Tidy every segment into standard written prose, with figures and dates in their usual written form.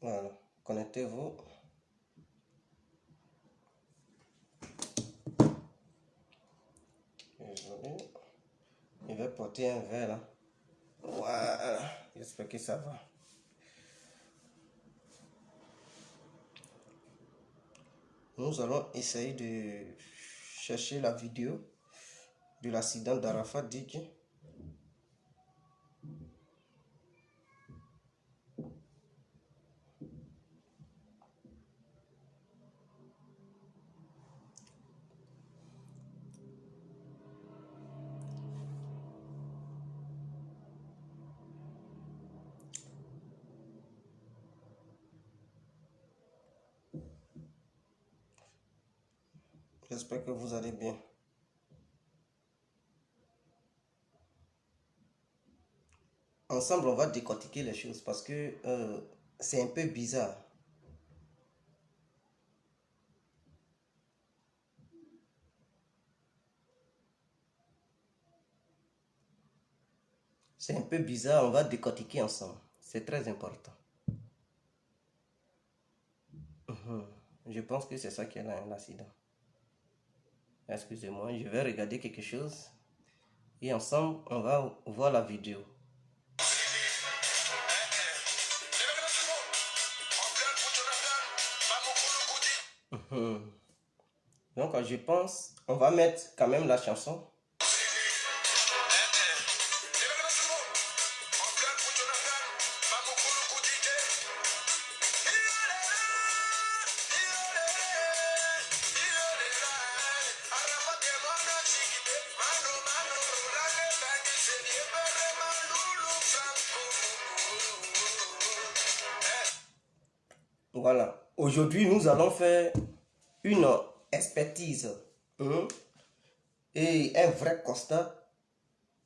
Voilà, connectez-vous. Désolé. Il va porter un verre là. Voilà, j'espère que ça va. Nous allons essayer de chercher la vidéo de l'accident d'Arafat Dick. J'espère que vous allez bien. Ensemble, on va décortiquer les choses parce que c'est un peu bizarre. C'est un peu bizarre, on va décortiquer ensemble. C'est très important. Je pense que c'est ça qui est l'accident. Excusez-moi, je vais regarder quelque chose. Et ensemble, on va voir la vidéo. Donc, je pense, on va mettre quand même la chanson. Voilà. Aujourd'hui, nous allons faire une expertise et un vrai constat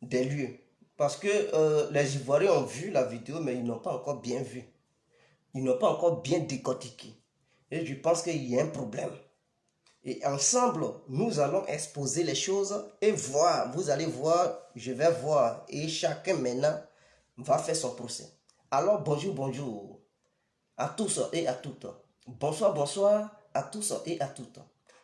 des lieux. Parce que les Ivoiriens ont vu la vidéo, mais ils n'ont pas encore bien vu. Ils n'ont pas encore bien décortiqué. Et je pense qu'il y a un problème. Et ensemble, nous allons exposer les choses et voir. Vous allez voir, je vais voir. Et chacun maintenant va faire son procès. Alors, bonjour, bonjour à tous et à toutes. Bonsoir, bonsoir à tous et à toutes.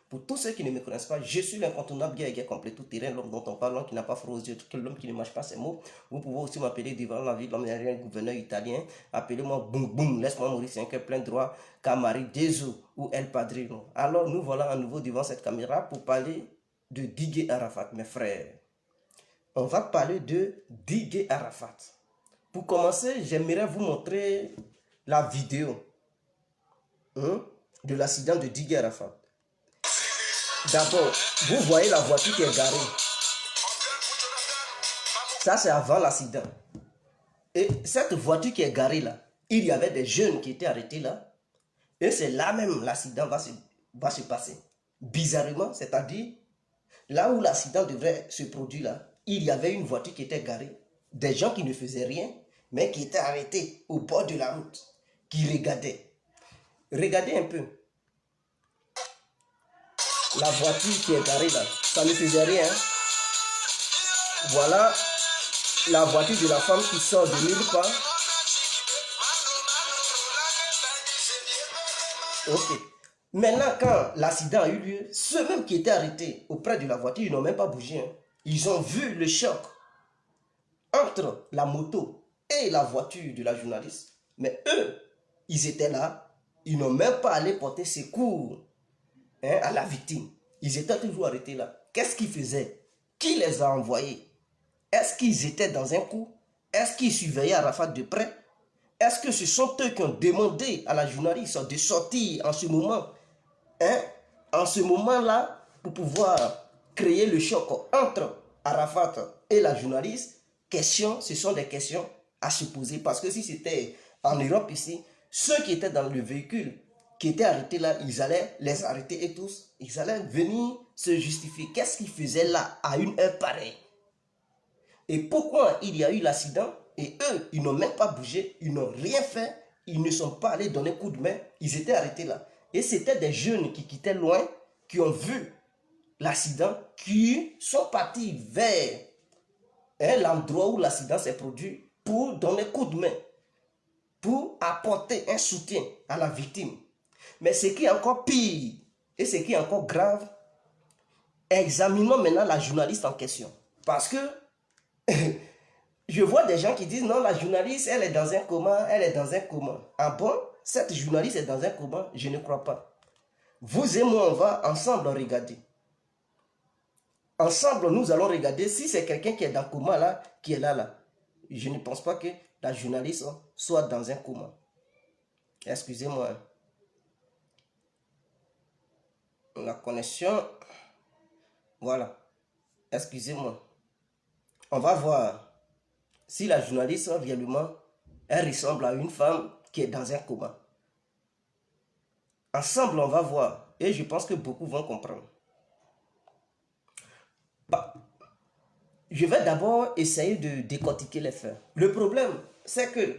Pour tous ceux qui ne me connaissent pas, je suis l'incontournable guerrier complet tout terrain, l'homme dont on parle, l'homme qui n'a pas froid aux yeux, l'homme qui ne mâche pas ses mots. Vous pouvez aussi m'appeler devant la ville, l'homme aérien, gouverneur italien. Appelez-moi Boum Boum, laisse-moi mourir, c'est un cœur plein droit, Camari, Dezo ou El Padrino. Alors nous voilà à nouveau devant cette caméra pour parler de Didier Arafat, mes frères. On va parler de Didier Arafat. Pour commencer, j'aimerais vous montrer la vidéo de l'accident de Didier Arafat. D'abord, vous voyez la voiture qui est garée. Ça, c'est avant l'accident. Et cette voiture qui est garée là, il y avait des jeunes qui étaient arrêtés là. Et c'est là même l'accident va se passer. Bizarrement, c'est-à-dire, là où l'accident devrait se produire là, il y avait une voiture qui était garée. Des gens qui ne faisaient rien, mais qui étaient arrêtés au bord de la route, qui regardaient. Regardez un peu. La voiture qui est garée là, ça ne faisait rien. Voilà la voiture de la femme qui sort de nulle part. Ok. Maintenant, quand l'accident a eu lieu, ceux mêmes qui étaient arrêtés auprès de la voiture, ils n'ont même pas bougé. Hein. Ils ont vu le choc entre la moto et la voiture de la journaliste. Mais eux, ils étaient là. Ils n'ont même pas allé porter secours à la victime. Ils étaient toujours arrêtés là. Qu'est-ce qu'ils faisaient? Qui les a envoyés? Est-ce qu'ils étaient dans un coup? Est-ce qu'ils surveillaient Arafat de près? Est-ce que ce sont eux qui ont demandé à la journaliste de sortir en ce moment, en ce moment-là, pour pouvoir créer le choc entre Arafat et la journaliste? Ce sont des questions à se poser. Parce que si c'était en Europe ici, ceux qui étaient dans le véhicule, qui étaient arrêtés là, ils allaient les arrêter et tous, ils allaient venir se justifier. Qu'est-ce qu'ils faisaient là à une heure pareille? Et pourquoi il y a eu l'accident? Et eux, ils n'ont même pas bougé, ils n'ont rien fait, ils ne sont pas allés donner coup de main, ils étaient arrêtés là. Et c'était des jeunes qui quittaient loin, qui ont vu l'accident, qui sont partis vers l'endroit où l'accident s'est produit pour donner coup de main. pour apporter un soutien à la victime. Mais ce qui est encore pire et ce qui est encore grave, examinons maintenant la journaliste en question. Parce que je vois des gens qui disent non, la journaliste, elle est dans un coma, elle est dans un coma. Ah bon? Cette journaliste est dans un coma? Je ne crois pas. Vous et moi, on va ensemble regarder. Ensemble, nous allons regarder si c'est quelqu'un qui est dans le coma là, qui est là. Je ne pense pas que la journaliste soit dans un coma. Excusez-moi. La connexion. Voilà. Excusez-moi. On va voir si la journaliste, réellement, elle ressemble à une femme qui est dans un coma. Ensemble, on va voir. Et je pense que beaucoup vont comprendre. Bah, je vais d'abord essayer de décortiquer les faits. Le problème, c'est que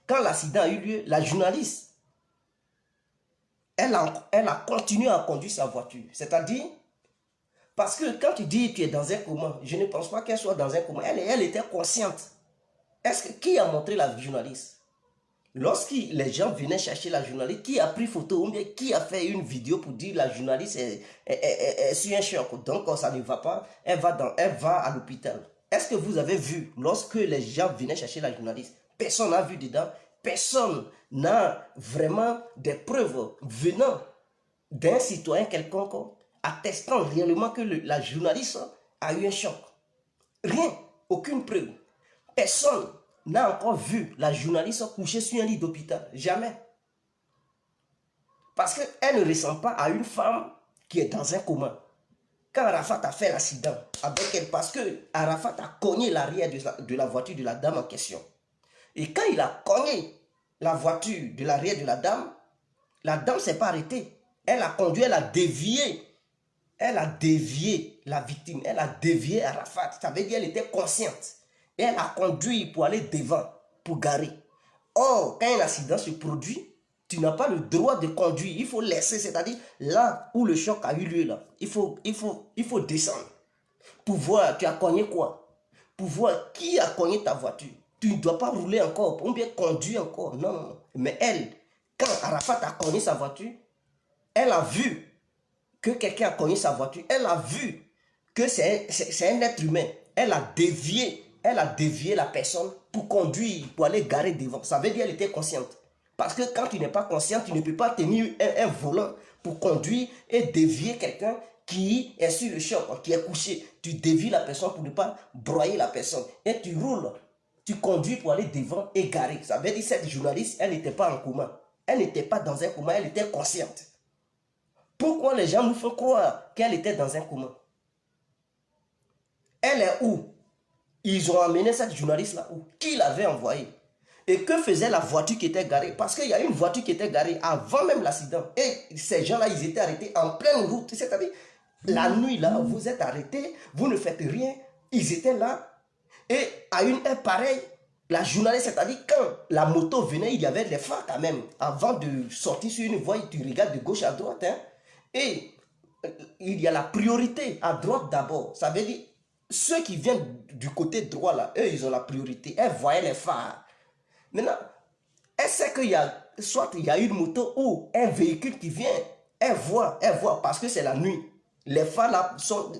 quand l'accident a eu lieu, la journaliste, elle a continué à conduire sa voiture. C'est-à-dire, parce que quand tu dis que tu es dans un coma, je ne pense pas qu'elle soit dans un coma. Elle était consciente. Qui a montré la journaliste? Lorsque les gens venaient chercher la journaliste, qui a pris photo ou bien qui a fait une vidéo pour dire la journaliste est sur un choc, donc ça ne va pas, elle va à l'hôpital. Est-ce que vous avez vu lorsque les gens venaient chercher la journaliste? Personne n'a vu dedans, personne n'a vraiment des preuves venant d'un citoyen quelconque attestant réellement que la journaliste a eu un choc. Rien, aucune preuve. Personne n'a encore vu la journaliste coucher sur un lit d'hôpital. Jamais. Parce qu'elle ne ressemble pas à une femme qui est dans un coma. Quand Arafat a fait l'accident avec elle, parce que Arafat a cogné l'arrière de la voiture de la dame en question. Et quand il a cogné la voiture de l'arrière de la dame ne s'est pas arrêtée. Elle a conduit, elle a dévié. Elle a dévié la victime. Elle a dévié Arafat. Ça veut dire qu'elle était consciente. Et elle a conduit pour aller devant, pour garer. Or, quand un accident se produit, tu n'as pas le droit de conduire. Il faut laisser, c'est-à-dire là où le choc a eu lieu, là, il faut descendre. Pour voir, tu as cogné quoi? Pour voir qui a cogné ta voiture. Tu ne dois pas rouler encore, ou bien conduire encore. Non, non, non. Mais elle, quand Arafat a cogné sa voiture, elle a vu que quelqu'un a cogné sa voiture. Elle a vu que c'est un être humain. Elle a dévié la personne pour conduire, pour aller garer devant. Ça veut dire qu'elle était consciente. Parce que quand tu n'es pas conscient, tu ne peux pas tenir un volant pour conduire et dévier quelqu'un qui est sur le choc, qui est couché. Tu dévies la personne pour ne pas broyer la personne. Et tu roules, tu conduis pour aller devant et garer. Ça veut dire que cette journaliste, elle n'était pas en coma. Elle n'était pas dans un coma, elle était consciente. Pourquoi les gens nous font croire qu'elle était dans un coma? Elle est où? Ils ont amené cette journaliste-là où? Qui l'avait envoyée? Et que faisait la voiture qui était garée? Parce qu'il y a une voiture qui était garée avant même l'accident. Et ces gens-là, ils étaient arrêtés en pleine route. C'est-à-dire, la nuit, là, vous êtes arrêtés, vous ne faites rien. Ils étaient là. Et à une heure pareille, la journaliste, c'est-à-dire quand la moto venait, il y avait des phares quand même. Avant de sortir sur une voie, tu regardes de gauche à droite. Hein, et il y a la priorité à droite d'abord. Ça veut dire, ceux qui viennent du côté droit, là, eux, ils ont la priorité. Elles voyaient les phares. Maintenant, elle sait qu'il y a, soit il y a une moto ou un véhicule qui vient. Elle voit parce que c'est la nuit. Les phares là,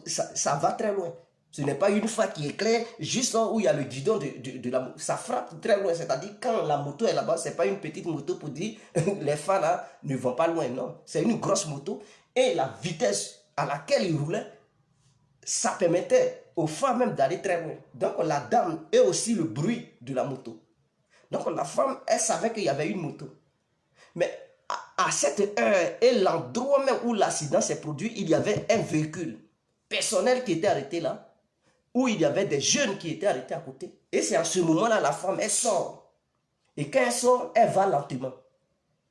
ça va très loin. Ce n'est pas une phare qui éclaire juste là où il y a le guidon de la moto. Ça frappe très loin. C'est-à-dire quand la moto est là-bas, ce n'est pas une petite moto pour dire les phares là ne vont pas loin. Non, c'est une grosse moto. Et la vitesse à laquelle il roulait, ça permettait aux phares même d'aller très loin. Donc la dame et aussi le bruit de la moto. Donc la femme, elle savait qu'il y avait une moto. Mais à cette heure et l'endroit même où l'accident s'est produit, il y avait un véhicule personnel qui était arrêté là, où il y avait des jeunes qui étaient arrêtés à côté. Et c'est à ce moment-là, la femme, elle sort. Et quand elle sort, elle va lentement.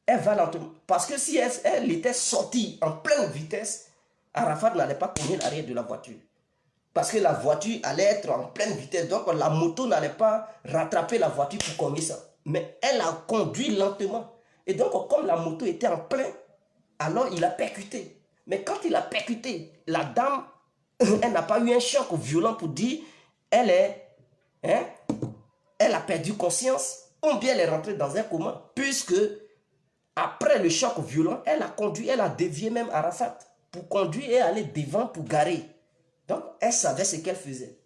Elle va lentement. Parce que si elle était sortie en pleine vitesse, Arafat n'allait pas cogner l'arrière de la voiture. Parce que la voiture allait être en pleine vitesse. Donc la moto n'allait pas rattraper la voiture pour cogner ça. Mais elle a conduit lentement. Et donc comme la moto était en plein, alors il a percuté. Mais quand il a percuté, la dame, elle n'a pas eu un choc violent pour dire, elle a perdu conscience. Ou bien elle est rentrée dans un coma, puisque après le choc violent, elle a conduit, elle a dévié même Arafat pour conduire et aller devant pour garer. Donc, elle savait ce qu'elle faisait.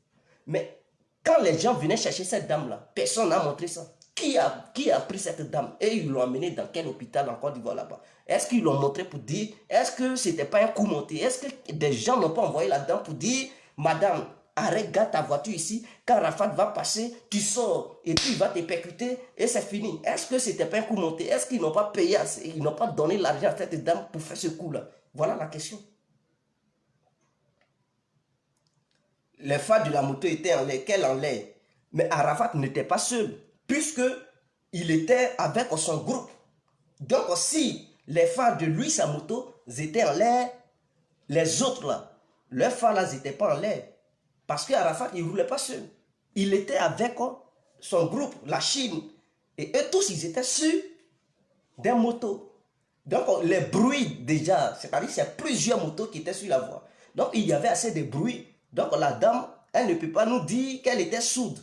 Mais quand les gens venaient chercher cette dame-là, personne n'a montré ça. Qui a pris cette dame et ils l'ont amenée dans quel hôpital en Côte d'Ivoire là-bas? Est-ce qu'ils l'ont montré pour dire, est-ce que ce n'était pas un coup monté? Est-ce que des gens n'ont pas envoyé la dame pour dire, madame, arrête, garde ta voiture ici, quand Rafat va passer, tu sors et puis il va te percuter et c'est fini. Est-ce que ce n'était pas un coup monté? Est-ce qu'ils n'ont pas payé assez? Ils n'ont pas donné l'argent à cette dame pour faire ce coup-là? Voilà la question. Les phares de la moto étaient en l'air, qu'elle en l'air. Mais Arafat n'était pas seul, puisque il était avec son groupe. Donc si les phares de lui, sa moto, étaient en l'air, les autres là, leurs phares là n'étaient pas en l'air. Parce qu'Arafat, il ne roulait pas seul. Il était avec son groupe, la Chine. Et eux tous, ils étaient sur des motos. Donc les bruits déjà, c'est-à-dire c'est plusieurs motos qui étaient sur la voie. Donc il y avait assez de bruit. Donc la dame, elle ne peut pas nous dire qu'elle était sourde.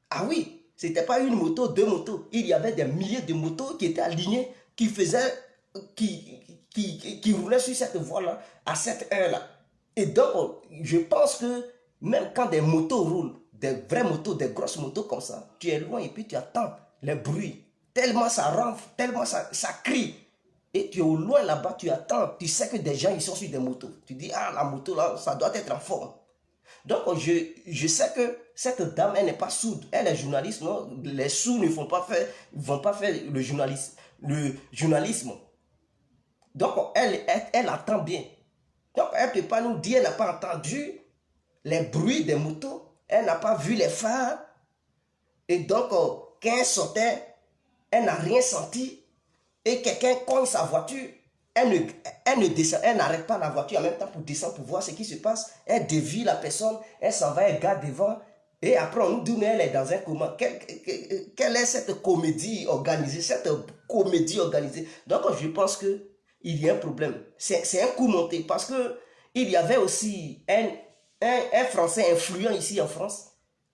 Ah oui, ce n'était pas une moto, deux motos. Il y avait des milliers de motos qui étaient alignées, qui faisaient, qui roulaient sur cette voie-là, à cette heure-là. Et donc, je pense que même quand des motos roulent, des vraies motos, des grosses motos comme ça, tu es loin et puis tu attends les bruits. Tellement ça ronfle, tellement ça crie. Et tu es au loin là-bas, tu attends, tu sais que des gens ils sont sur des motos. Tu dis, ah, la moto là, ça doit être en forme. Donc, je sais que cette dame, elle n'est pas sourde. Elle est journaliste, non? Les sourds ne vont pas faire le journalisme. Donc, elle attend bien. Donc, elle ne peut pas nous dire, elle n'a pas entendu les bruits des motos. Elle n'a pas vu les phares. Et donc, quand elle sortait, elle n'a rien senti. Et quelqu'un cogne sa voiture. Elle n'arrête pas la voiture en même temps pour descendre pour voir ce qui se passe. Elle dévie la personne, elle s'en va, elle garde devant. Et après, on nous dit qu'elle est dans un coma. Quelle est cette comédie organisée? Donc, je pense qu'il y a un problème. C'est un coup monté parce qu'il y avait aussi un Français influent ici en France,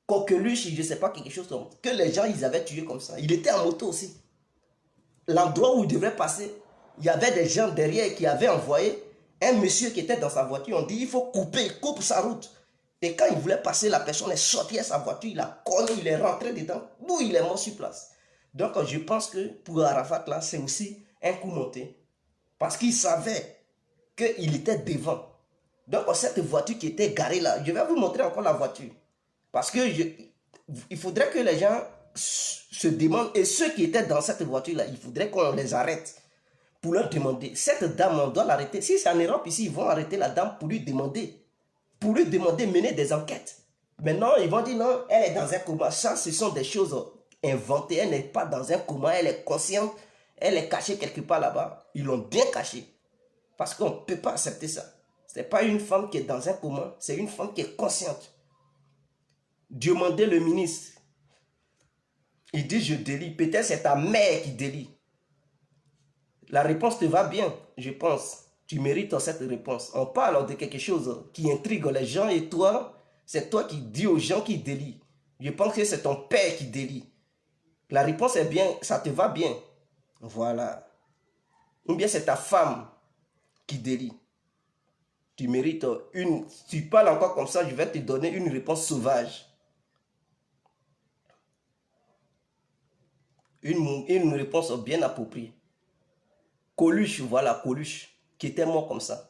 Coqueluche, je ne sais pas, quelque chose comme que les gens, ils avaient tué comme ça. Il était en moto aussi. L'endroit où il devait passer, il y avait des gens derrière qui avaient envoyé un monsieur qui était dans sa voiture. On dit il faut coupe sa route. Et quand il voulait passer, la personne est sortie de sa voiture, il a cogné, il est rentré dedans, d'où il est mort sur place. Donc je pense que pour Arafat là, c'est aussi un coup monté. Parce qu'il savait qu'il était devant. Donc cette voiture qui était garée là, je vais vous montrer encore la voiture. Parce que il faudrait que les gens se demandent, et ceux qui étaient dans cette voiture là, il faudrait qu'on les arrête pour leur demander, cette dame, on doit l'arrêter. Si c'est en Europe ici, ils vont arrêter la dame pour lui demander, mener des enquêtes. Maintenant, ils vont dire non, elle est dans un coma. Ça, ce sont des choses inventées. Elle n'est pas dans un coma, elle est consciente, elle est cachée quelque part là-bas. Ils l'ont bien cachée. Parce qu'on ne peut pas accepter ça. Ce n'est pas une femme qui est dans un coma, c'est une femme qui est consciente. Demandez le ministre. Il dit je délie. Peut-être c'est ta mère qui délie. La réponse te va bien, je pense. Tu mérites cette réponse. On parle de quelque chose qui intrigue les gens et toi, c'est toi qui dis aux gens qui délient. Je pense que c'est ton père qui délie. La réponse est bien, ça te va bien. Voilà. Ou bien c'est ta femme qui délie. Tu mérites une... Si tu parles encore comme ça, je vais te donner une réponse sauvage. Une réponse bien appropriée. Coluche, voilà, Coluche, qui était mort comme ça.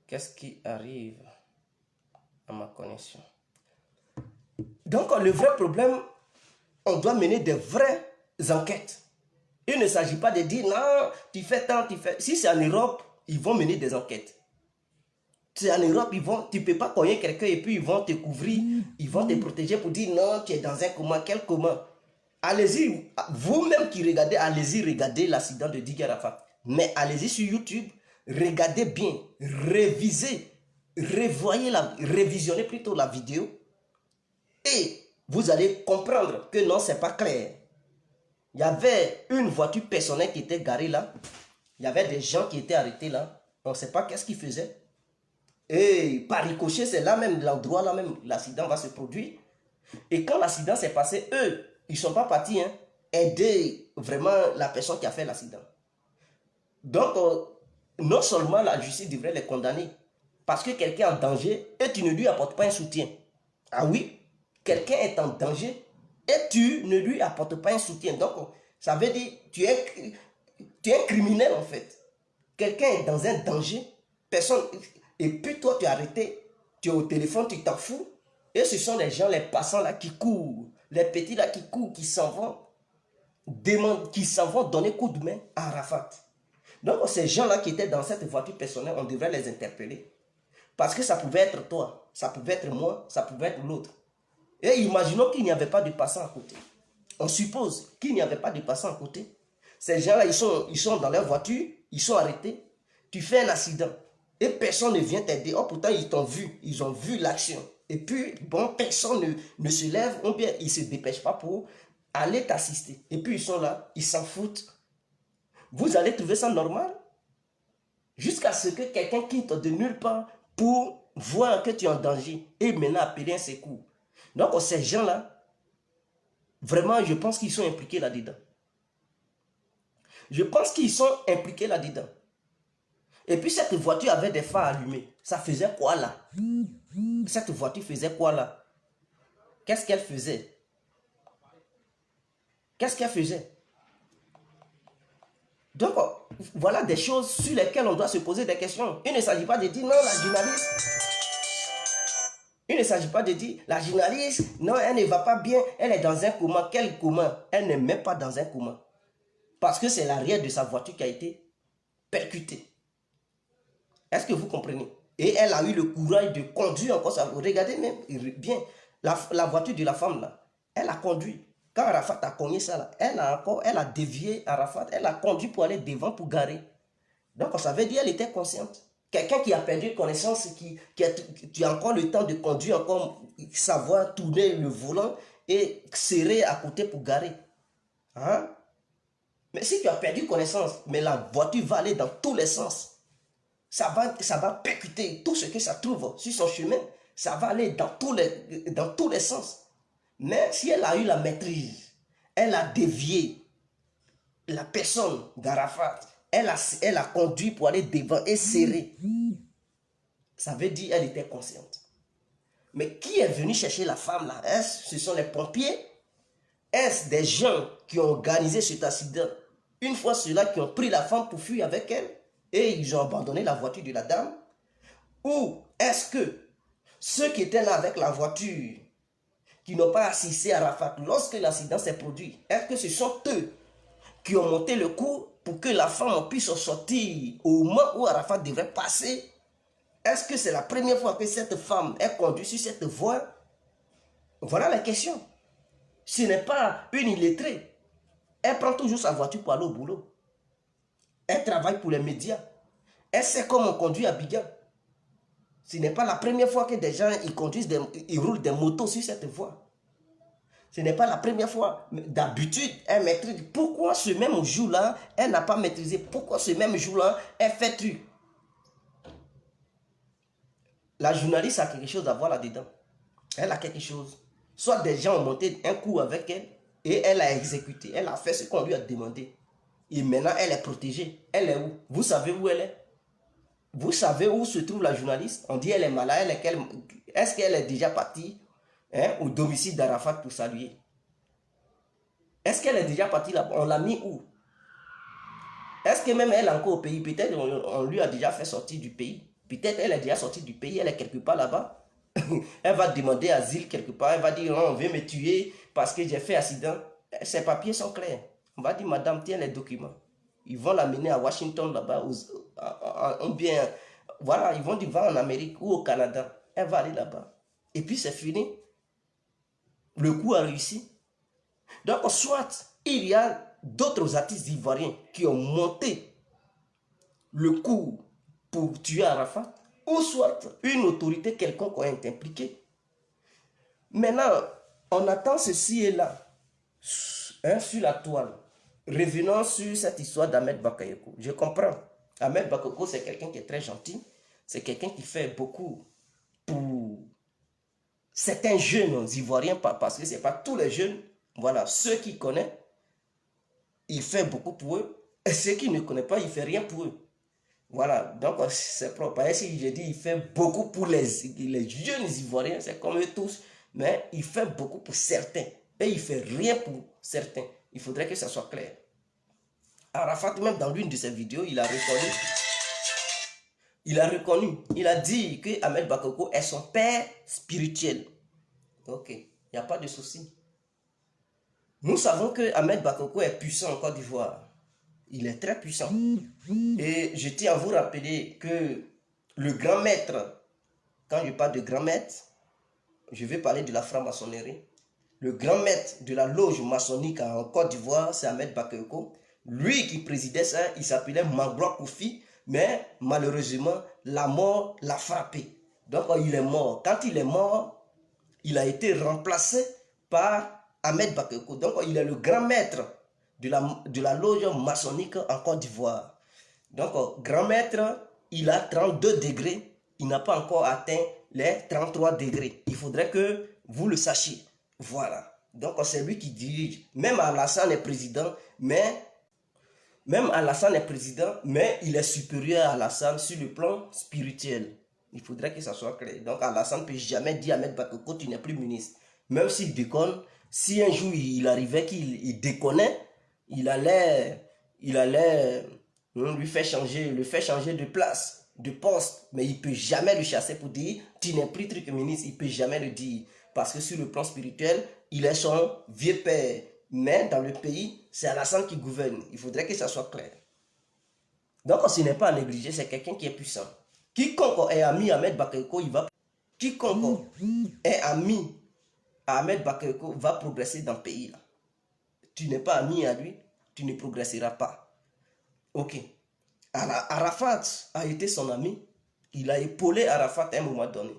Qu'est-ce qui arrive à ma connexion? Donc, le vrai problème, on doit mener des vraies enquêtes. Il ne s'agit pas de dire, non, tu fais tant, tu fais... Si c'est en Europe, ils vont mener des enquêtes. C'est en Europe, tu ne peux pas cogner quelqu'un et puis ils vont te couvrir, ils vont te protéger pour dire, non, tu es dans un coma, quel coma? Allez-y, vous-même qui regardez, allez-y regarder l'accident de Didier Rafat. Mais allez-y sur YouTube, regardez bien, révisez, révisionnez plutôt la vidéo et vous allez comprendre que non, ce n'est pas clair. Il y avait une voiture personnelle qui était garée là. Il y avait des gens qui étaient arrêtés là. On ne sait pas qu'est-ce qu'ils faisaient. Et par ricochet, c'est là même, l'endroit là même, l'accident va se produire. Et quand l'accident s'est passé, eux, ils ne sont pas partis aider vraiment la personne qui a fait l'accident. Donc, non seulement la justice devrait les condamner, parce que quelqu'un est en danger et tu ne lui apportes pas un soutien. Ah oui, quelqu'un est en danger et tu ne lui apportes pas un soutien. Donc, ça veut dire tu es un criminel en fait. Quelqu'un est dans un danger, personne, et puis toi tu es arrêté, tu es au téléphone, tu t'en fous. Et ce sont les gens, les passants là qui courent, les petits là qui courent, qui s'en vont, qui s'en vont donner coup de main à Arafat. Donc ces gens-là qui étaient dans cette voiture personnelle, on devrait les interpeller. Parce que ça pouvait être toi, ça pouvait être moi, ça pouvait être l'autre. Et imaginons qu'il n'y avait pas de passants à côté. On suppose qu'il n'y avait pas de passants à côté. Ces gens-là, ils sont dans leur voiture, ils sont arrêtés. Tu fais un accident et personne ne vient t'aider. Oh, pourtant, ils ont vu l'action. Et puis, bon, personne ne se lève ou bien ils ne se dépêchent pas pour aller t'assister. Et puis, ils sont là, ils s'en foutent. Vous allez trouver ça normal? Jusqu'à ce que quelqu'un quitte de nulle part pour voir que tu es en danger et maintenant appeler un secours. Donc, ces gens-là, vraiment, je pense qu'ils sont impliqués là-dedans. Je pense qu'ils sont impliqués là-dedans. Et puis cette voiture avait des phares allumés. Ça faisait quoi là? Cette voiture faisait quoi là? Qu'est-ce qu'elle faisait? Qu'est-ce qu'elle faisait? Donc, voilà des choses sur lesquelles on doit se poser des questions. Il ne s'agit pas de dire non, la journaliste. Il ne s'agit pas de dire la journaliste, non, elle ne va pas bien, elle est dans un coma. Quel coma? Elle n'est même pas dans un coma. Parce que c'est l'arrière de sa voiture qui a été percutée. Est-ce que vous comprenez? Et elle a eu le courage de conduire encore ça. Regardez même bien la voiture de la femme là. Elle a conduit. Quand Arafat a cogné ça là, elle a dévié Arafat. Elle a conduit pour aller devant pour garer. Donc ça veut dire qu'elle était consciente. Quelqu'un qui a perdu connaissance, qui a encore le temps de conduire, encore savoir tourner le volant et serrer à côté pour garer. Hein? Mais si tu as perdu connaissance, mais la voiture va aller dans tous les sens. Ça va percuter tout ce que ça trouve sur son chemin. Ça va aller dans tous les sens. Mais si elle a eu la maîtrise, elle a dévié la personne d'Arafat, elle a conduit pour aller devant et serrer. Ça veut dire qu'elle était consciente. Mais qui est venu chercher la femme là? Est-ce ce sont les pompiers? Est-ce des gens qui ont organisé cet accident? Une fois ceux-là qui ont pris la femme pour fuir avec elle et ils ont abandonné la voiture de la dame? Ou est-ce que ceux qui étaient là avec la voiture, qui n'ont pas assisté à Arafat lorsque l'accident s'est produit, est-ce que ce sont eux qui ont monté le coup pour que la femme puisse sortir au moment où Arafat devrait passer? Est-ce que c'est la première fois que cette femme est conduite sur cette voie? Voilà la question. Ce n'est pas une illettrée. Elle prend toujours sa voiture pour aller au boulot. Elle travaille pour les médias. Elle sait comment on conduit à Abidjan. Ce n'est pas la première fois que des gens ils roulent des motos sur cette voie. Ce n'est pas la première fois. D'habitude, elle maîtrise. Pourquoi ce même jour-là, elle n'a pas maîtrisé? Pourquoi ce même jour-là, elle fait truc? La journaliste a quelque chose à voir là-dedans. Elle a quelque chose. Soit des gens ont monté un coup avec elle et elle a exécuté. Elle a fait ce qu'on lui a demandé. Et maintenant, elle est protégée. Elle est où? Vous savez où elle est? Vous savez où se trouve la journaliste? On dit elle est malade. Est-ce qu'elle est déjà partie au domicile d'Arafat pour saluer? Est-ce qu'elle est déjà partie là? On l'a mis où? Est-ce que même elle est encore au pays? Peut-être on lui a déjà fait sortir du pays. Peut-être elle est déjà sortie du pays. Elle est quelque part là-bas. Elle va demander asile quelque part. Elle va dire on veut me tuer parce que j'ai fait accident. Ses papiers sont clairs. On va dire madame, tiens les documents. Ils vont l'amener à Washington là-bas. Ou bien, voilà, ils vont dire va en Amérique ou au Canada. Elle va aller là-bas. Et puis c'est fini. Le coup a réussi. Donc, soit il y a d'autres artistes ivoiriens qui ont monté le coup pour tuer Arafat, ou soit une autorité quelconque est impliquée. Maintenant, on attend ceci et là, sur la toile. revenons sur cette histoire d'Ahmed Bakayoko. Je comprends. Ahmed Bakayoko, c'est quelqu'un qui est très gentil. C'est quelqu'un qui fait beaucoup pour certains jeunes ivoiriens, parce que ce n'est pas tous les jeunes. Voilà, ceux qui connaissent, il fait beaucoup pour eux. Et ceux qui ne connaissent pas, il ne fait rien pour eux. Voilà, donc c'est propre. Et si je dis il fait beaucoup pour les jeunes ivoiriens, c'est comme eux tous, mais il fait beaucoup pour certains. Et il ne fait rien pour certains. Il faudrait que ça soit clair. Arafat, même dans l'une de ses vidéos, il a dit que Ahmed Bakayoko est son père spirituel. Ok, il n'y a pas de souci. Nous savons que Ahmed Bakayoko est puissant en Côte d'Ivoire. Il est très puissant. Et je tiens à vous rappeler que le grand maître, quand je parle de grand maître, je vais parler de la franc-maçonnerie. Le grand maître de la loge maçonnique en Côte d'Ivoire, c'est Ahmed Bakayoko. Lui qui présidait ça, il s'appelait Magloire Koufi, mais malheureusement, la mort l'a frappé. Donc il est mort. Quand il est mort, il a été remplacé par Ahmed Bakayoko. Donc il est le grand maître de la loge maçonnique en Côte d'Ivoire. Donc grand maître, il a 32 degrés. Il n'a pas encore atteint les 33 degrés. Il faudrait que vous le sachiez. Voilà. Donc c'est lui qui dirige. Même Alassane est président, mais il est supérieur à Alassane sur le plan spirituel. Il faudrait que ça soit clair. Donc Alassane ne peut jamais dire à Ahmed Bakayoko, tu n'es plus ministre. Même s'il déconne, si un jour il arrivait qu'il déconnait, il allait le faire changer de place, de poste. Mais il ne peut jamais le chasser pour dire, tu n'es plus truc ministre. Il ne peut jamais le dire. Parce que sur le plan spirituel, il est son vieux père. Mais dans le pays, c'est Alassane qui gouverne. Il faudrait que ça soit clair. Donc, ce n'est pas à négliger, c'est quelqu'un qui est puissant. Quiconque est ami à Ahmed Bakayoko, Quiconque est ami à Ahmed Bakayoko va progresser dans le pays. Là. Tu n'es pas ami à lui, tu ne progresseras pas. Ok. Arafat a été son ami. Il a épaulé Arafat à un moment donné.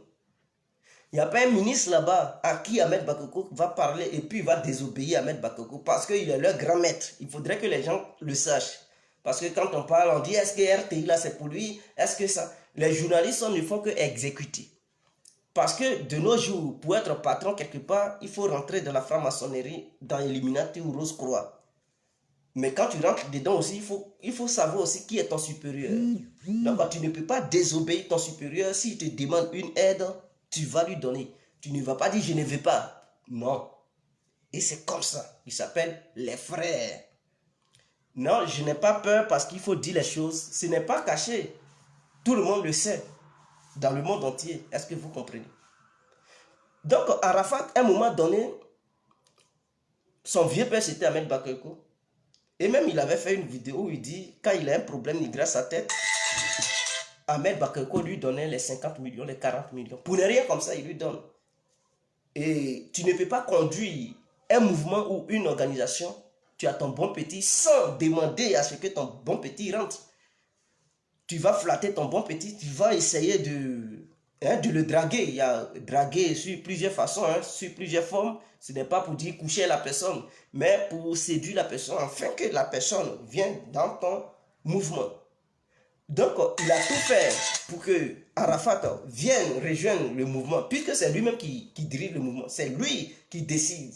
Il n'y a pas un ministre là-bas à qui Ahmed Bakayoko va parler et puis il va désobéir à Ahmed Bakayoko parce qu'il est leur grand maître. Il faudrait que les gens le sachent. Parce que quand on parle, on dit est-ce que RTI là c'est pour lui? Est-ce que ça? Les journalistes ne font que exécuter. Parce que de nos jours, pour être patron quelque part, il faut rentrer dans la franc-maçonnerie, dans Illuminati ou Rose-Croix. Mais quand tu rentres dedans aussi, il faut savoir aussi qui est ton supérieur. Donc tu ne peux pas désobéir ton supérieur s'il te demande une aide. Tu vas lui donner. Tu ne vas pas dire je ne veux pas. Non. Et c'est comme ça. Il s'appelle les frères. Non, je n'ai pas peur parce qu'il faut dire les choses. Ce n'est pas caché. Tout le monde le sait. Dans le monde entier. Est-ce que vous comprenez? Donc Arafat, à un moment donné, son vieux père c'était Ahmed Bakayoko. Et même il avait fait une vidéo où il dit, quand il a un problème, il graisse sa tête. Ahmed Bakayoko lui donnait les 50 millions, les 40 millions. Pour ne rien comme ça, il lui donne. Et tu ne peux pas conduire un mouvement ou une organisation, tu as ton bon petit, sans demander à ce que ton bon petit rentre. Tu vas flatter ton bon petit, tu vas essayer de le draguer. Il y a draguer sur plusieurs façons, sur plusieurs formes. Ce n'est pas pour dire coucher la personne, mais pour séduire la personne, afin que la personne vienne dans ton mouvement. Donc, il a tout fait pour que Arafat vienne rejoindre le mouvement, puisque c'est lui-même qui dirige le mouvement. C'est lui qui décide.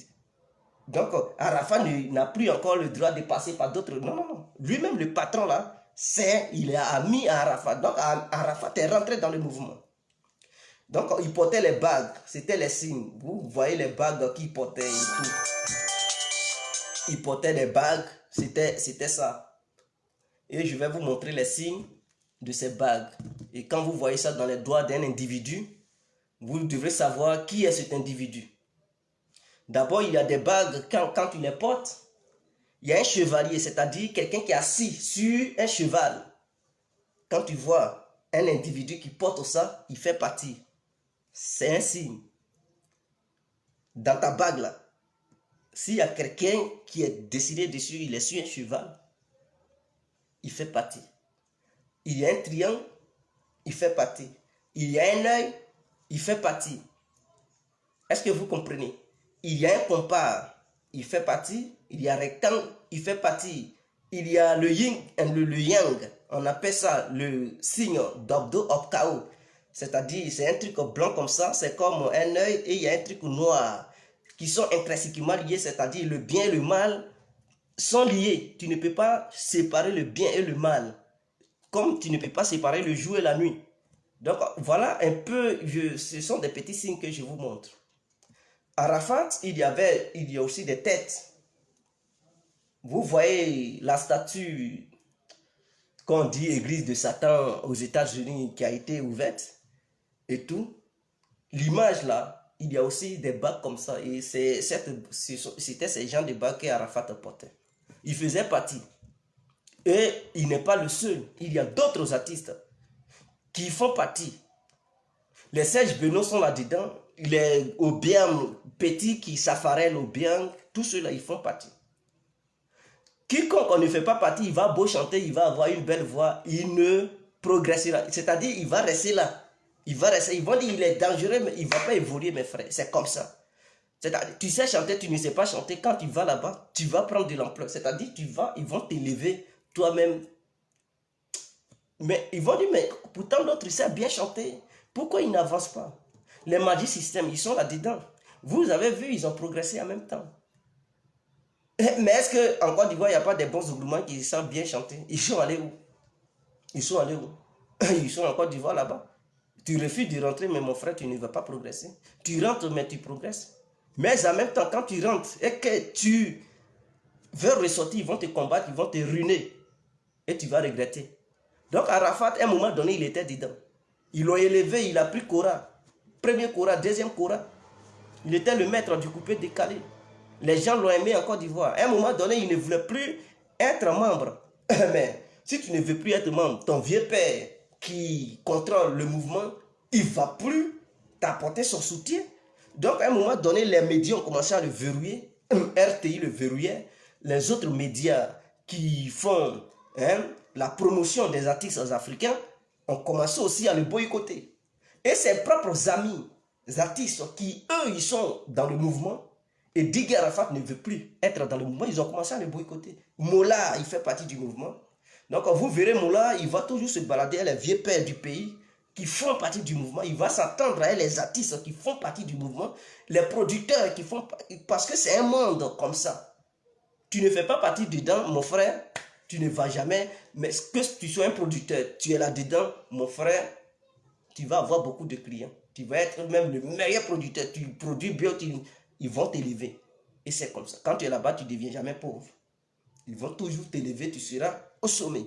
Donc, Arafat n'a plus encore le droit de passer par d'autres. Non, non, non. Lui-même, le patron, là, il est ami à Arafat. Donc, Arafat est rentré dans le mouvement. Donc, il portait les bagues. C'était les signes. Vous voyez les bagues qu'il portait et tout. Il portait les bagues. C'était ça. Et je vais vous montrer les signes de ces bagues. Et quand vous voyez ça dans les doigts d'un individu, vous devrez savoir qui est cet individu. D'abord, il y a des bagues, quand tu les portes, il y a un chevalier, c'est-à-dire quelqu'un qui est assis sur un cheval. Quand tu vois un individu qui porte ça, il fait partie. C'est un signe. Dans ta bague là, s'il y a quelqu'un qui est décidé dessus, il est sur un cheval, il fait partie. Il y a un triangle, il fait partie. Il y a un œil, il fait partie. Est-ce que vous comprenez? Il y a un compas, il fait partie. Il y a un rectangle, il fait partie. Il y a le yin et le yang. On appelle ça le signe d'Abdo Opkao. C'est-à-dire, c'est un truc blanc comme ça, c'est comme un œil, et il y a un truc noir qui sont intrinsèquement liés, c'est-à-dire le bien et le mal sont liés. Tu ne peux pas séparer le bien et le mal, comme tu ne peux pas séparer le jour et la nuit. Donc voilà un peu, ce sont des petits signes que je vous montre. Arafat, il y a aussi des têtes. Vous voyez la statue qu'on dit église de Satan aux États-Unis qui a été ouverte et tout. L'image là, il y a aussi des bagues comme ça. Et c'était ces gens de bagues qu'Arafat portait. Il faisait partie. Et il n'est pas le seul. Il y a d'autres artistes qui font partie. Les Serge Benoît sont là-dedans. Les Obiang Petit qui Safarel Obiang, tous ceux-là, ils font partie. Quiconque on ne fait pas partie, il va beau chanter, il va avoir une belle voix, il ne progressera. C'est-à-dire, il va rester là. Il va rester, ils vont dire il est dangereux, mais il ne va pas évoluer, mes frères. C'est comme ça. C'est-à-dire, tu sais chanter, tu ne sais pas chanter. Quand tu vas là-bas, tu vas prendre de l'ampleur. C'est-à-dire, ils vont t'élever toi-même. Mais ils vont dire, mais pourtant l'autre, il sait bien chanter. Pourquoi il n'avance pas? Les Magic System, ils sont là-dedans. Vous avez vu, ils ont progressé en même temps. Mais est-ce qu'en Côte d'Ivoire, il n'y a pas des bons ougloumans qui savent bien chanter? Ils sont allés où? Ils sont allés où? Ils sont en Côte d'Ivoire là-bas. Tu refuses de rentrer, mais mon frère, tu ne vas pas progresser. Tu rentres, mais tu progresses. Mais en même temps, quand tu rentres et que tu veux ressortir, ils vont te combattre, ils vont te ruiner. Et tu vas regretter. Donc Arafat, à un moment donné, il était dedans. Ils l'ont élevé, il a pris Kora. Premier Kora, deuxième Kora. Il était le maître du coupé décalé. Les gens l'ont aimé en Côte d'Ivoire. À un moment donné, il ne voulait plus être membre. Mais si tu ne veux plus être membre, ton vieux père qui contrôle le mouvement, il ne va plus t'apporter son soutien. Donc à un moment donné, les médias ont commencé à le verrouiller. RTI le verrouillait. Les autres médias qui font la promotion des artistes africains ont commencé aussi à le boycotter. Et ses propres amis, les artistes qui, eux, ils sont dans le mouvement, et Didier Arafat ne veut plus être dans le mouvement, ils ont commencé à le boycotter. Mola, il fait partie du mouvement. Donc vous verrez Mola, il va toujours se balader à les vieux pères du pays qui font partie du mouvement. Il va s'attendre à les artistes qui font partie du mouvement, les producteurs qui font... Parce que c'est un monde comme ça. Tu ne fais pas partie dedans, mon frère, tu ne vas jamais... Mais que tu sois un producteur, tu es là-dedans, mon frère, tu vas avoir beaucoup de clients. Tu vas être même le meilleur producteur. Tu produis bien, ils vont t'élever. Et c'est comme ça. Quand tu es là-bas, tu ne deviens jamais pauvre. Ils vont toujours t'élever, tu seras au sommet.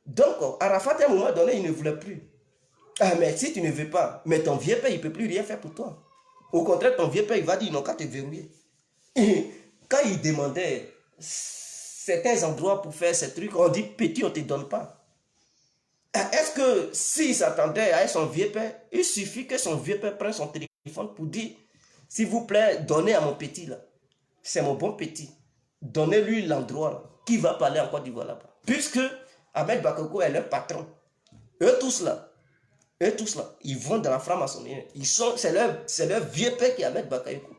Donc, Arafat, à un moment donné, il ne voulait plus. Ah, mais si tu ne veux pas, mais ton vieux père, il ne peut plus rien faire pour toi. Au contraire, ton vieux père, il va dire, non, qu'à te verrouiller. Et quand il demandait certains endroits pour faire ces trucs, on dit, petit, on ne te donne pas. Est-ce que s'il s'attendait à son vieux père, il suffit que son vieux père prenne son téléphone pour dire, s'il vous plaît, donnez à mon petit là. C'est mon bon petit. Donnez-lui l'endroit qui va parler en Côte d'Ivoire là-bas. Puisque Ahmed Bakayoko est leur patron. Eux tous là, ils vont dans la franc-maçonnerie. C'est leur vieux père qui est Ahmed Bakayoko.